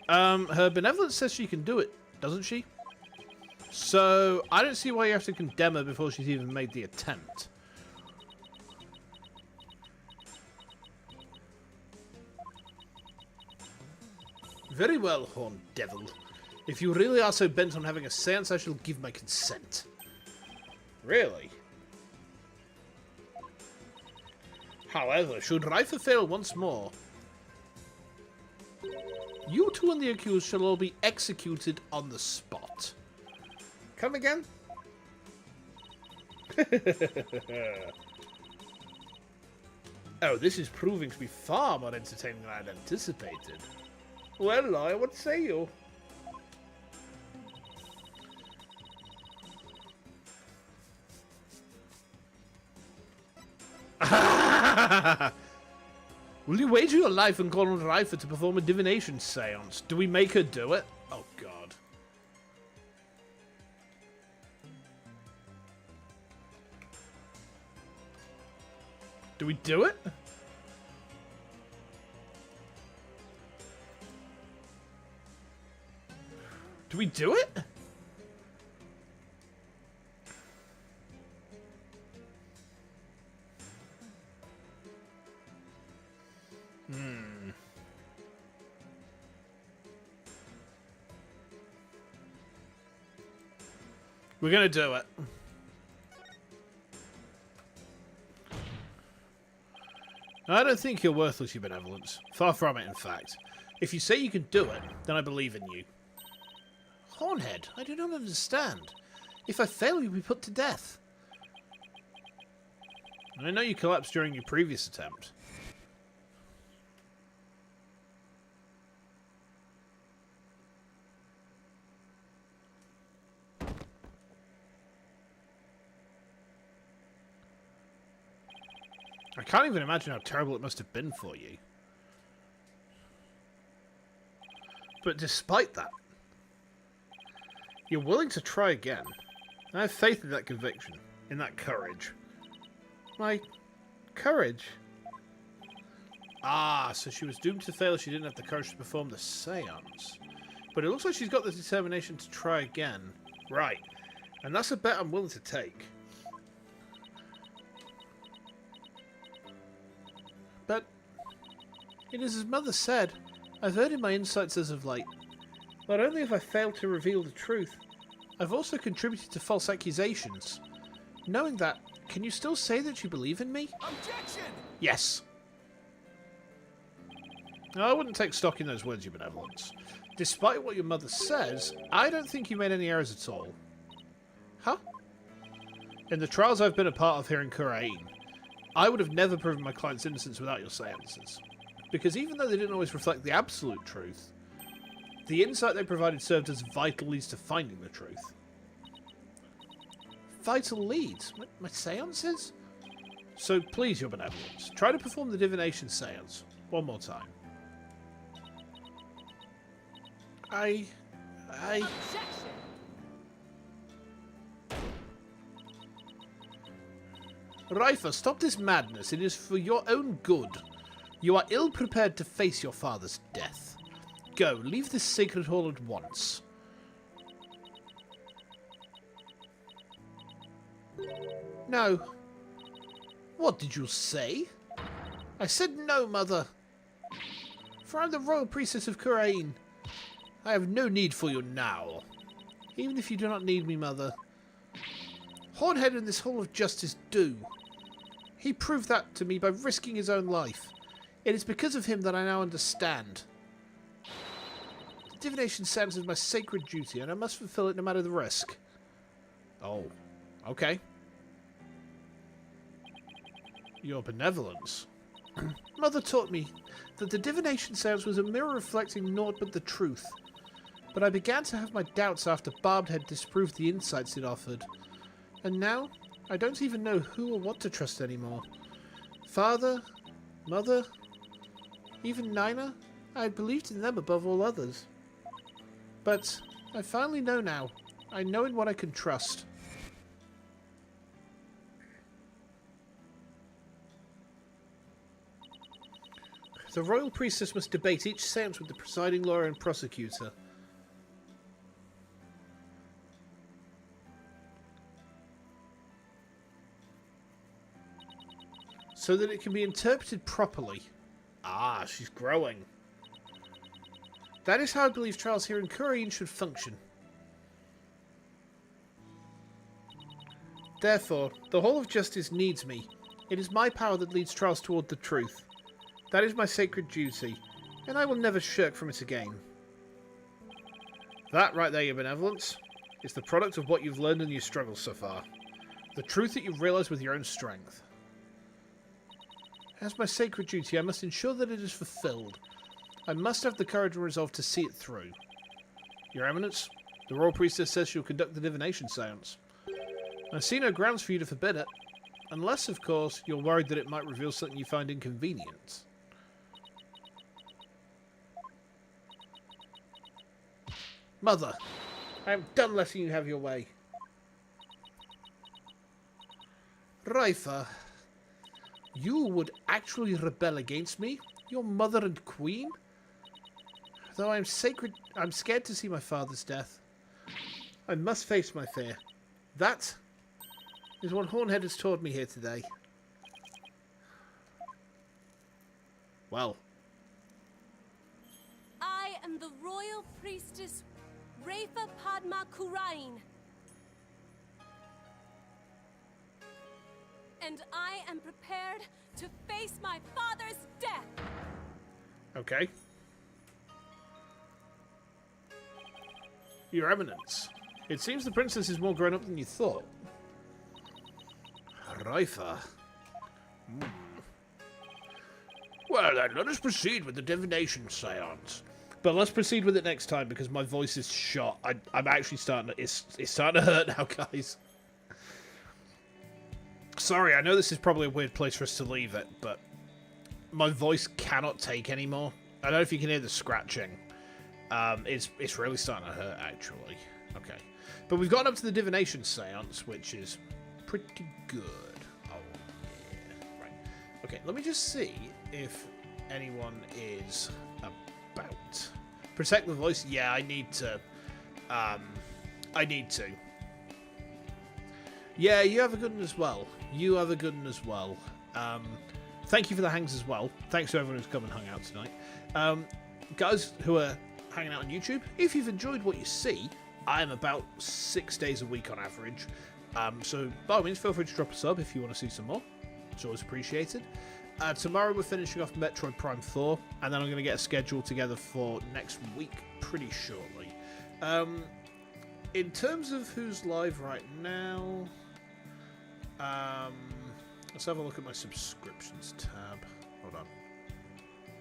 Her benevolence says she can do it, doesn't she? So, I don't see why you have to condemn her before she's even made the attempt. Very well, horned devil. If you really are so bent on having a seance, I shall give my consent. Really? However, should Reifer fail once more, you two and the accused shall all be executed on the spot. Come again? Oh, this is proving to be far more entertaining than I'd anticipated. Well, lawyer, what say you? Will you wager your life and call on Reifer to perform a divination seance? Do we make her do it? Oh, God. Do we do it? Do we do it? We're gonna do it. I don't think you're worthless, your benevolence. Far from it, in fact. If you say you can do it, then I believe in you. Hornhead, I do not understand. If I fail, you'll be put to death. I know you collapsed during your previous attempt. I can't even imagine how terrible it must have been for you. But despite that, you're willing to try again. I have faith in that conviction, in that courage. My courage? Ah, so she was doomed to fail if she didn't have the courage to perform the seance. But it looks like she's got the determination to try again. Right. And that's a bet I'm willing to take. But it is as Mother said, I've heard in my insights as of late. Not only have I failed to reveal the truth, I've also contributed to false accusations. Knowing that, can you still say that you believe in me? Objection! Yes. No, I wouldn't take stock in those words, your benevolence. Despite what your mother says, I don't think you made any errors at all. Huh? In the trials I've been a part of here in Kurumi, I would have never proven my client's innocence without your seances. Because even though they didn't always reflect the absolute truth, the insight they provided served as vital leads to finding the truth. Vital leads? My seances? So please, your benevolence, try to perform the divination seance one more time. Objection! Reifer, stop this madness. It is for your own good. You are ill-prepared to face your father's death. Go, leave this sacred hall at once. No. What did you say? I said no, Mother. For I'm the royal priestess of Kurumi. I have no need for you now. Even if you do not need me, Mother. Hornhead and this Hall of Justice do. He proved that to me by risking his own life. It is because of him that I now understand. Divination stands as my sacred duty, and I must fulfill it no matter the risk. Oh, okay. Your benevolence. Mother taught me that the divination sounds was a mirror reflecting naught but the truth. But I began to have my doubts after Barb had disproved the insights it offered. And now, I don't even know who or what to trust anymore. Father, Mother, even Nina, I had believed in them above all others. But I finally know now. I know in what I can trust. The royal priestess must debate each seance with the presiding lawyer and prosecutor. So that it can be interpreted properly. Ah, she's growing. That is how I believe trials here in Kurumi should function. Therefore, the Hall of Justice needs me. It is my power that leads trials toward the truth. That is my sacred duty, and I will never shirk from it again. That right there, your benevolence, is the product of what you've learned in your struggles so far. The truth that you've realized with your own strength. As my sacred duty, I must ensure that it is fulfilled. I must have the courage and resolve to see it through. Your Eminence, the Royal Priestess says she'll conduct the divination seance. I see no grounds for you to forbid it. Unless, of course, you're worried that it might reveal something you find inconvenient. Mother, I am done letting you have your way. Raifa, you would actually rebel against me? Your mother and queen? Though I'm scared to see my father's death. I must face my fear. That is what Hornhead has taught me here today. Well. I am the royal priestess Raifa Padma Kurain. And I am prepared to face my father's death. Okay. Your Eminence, it seems the princess is more grown up than you thought. Raifa. Well then, let us proceed with the divination seance. But let's proceed with it next time because my voice is shot. I'm actually starting to... It's starting to hurt now, guys. Sorry, I know this is probably a weird place for us to leave it, but my voice cannot take anymore. I don't know if you can hear the scratching. It's really starting to hurt, actually. Okay. But we've gotten up to the divination seance, which is pretty good. Oh, yeah. Right. Okay, let me just see if anyone is about. Protect the voice? Yeah, I need to. Yeah, you have a good one as well. You have a good one as well. Thank you for the hangs as well. Thanks to everyone who's come and hung out tonight. Guys who are hanging out on YouTube, if you've enjoyed what you see, I am about 6 days a week on average. So by all means, feel free to drop a sub if you want to see some more. It's always appreciated. Tomorrow we're finishing off Metroid Prime 4, and then I'm going to get a schedule together for next week pretty shortly. In terms of who's live right now, let's have a look at my subscriptions tab. Hold on.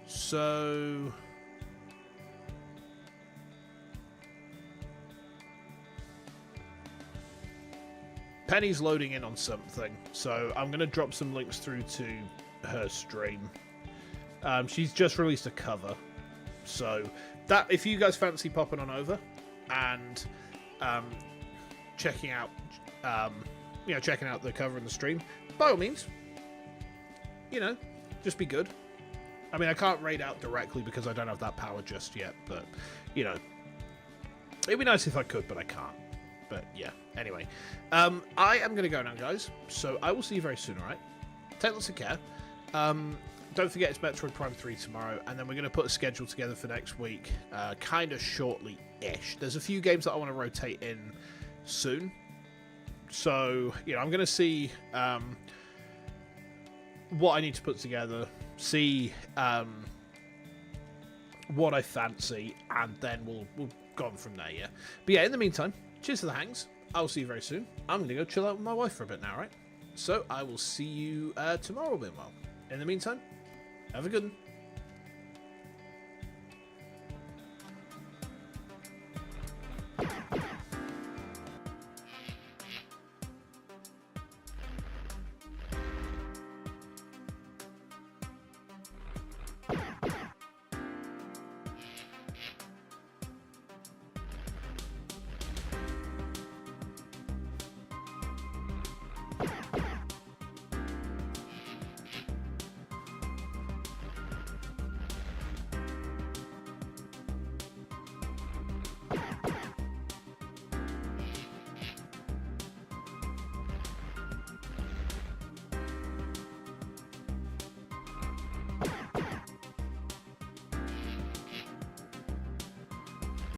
So... Penny's loading in on something, so I'm going to drop some links through to her stream. She's just released a cover, so that if you guys fancy popping on over and checking out the cover in the stream, by all means, just be good. I mean, I can't raid out directly because I don't have that power just yet, but it'd be nice if I could, but I can't. But yeah, anyway, I am going to go now, guys. So I will see you very soon, alright? Take lots of care. Don't forget it's Metroid Prime 3 tomorrow, and then we're going to put a schedule together for next week, kind of shortly-ish. There's a few games that I want to rotate in soon. So, I'm going to see what I need to put together, see what I fancy, and then we'll go on from there, yeah? But yeah, in the meantime, cheers to the hangs. I'll see you very soon. I'm going to go chill out with my wife for a bit now, right? So I will see you tomorrow, Meanwhile. In the meantime, have a good one.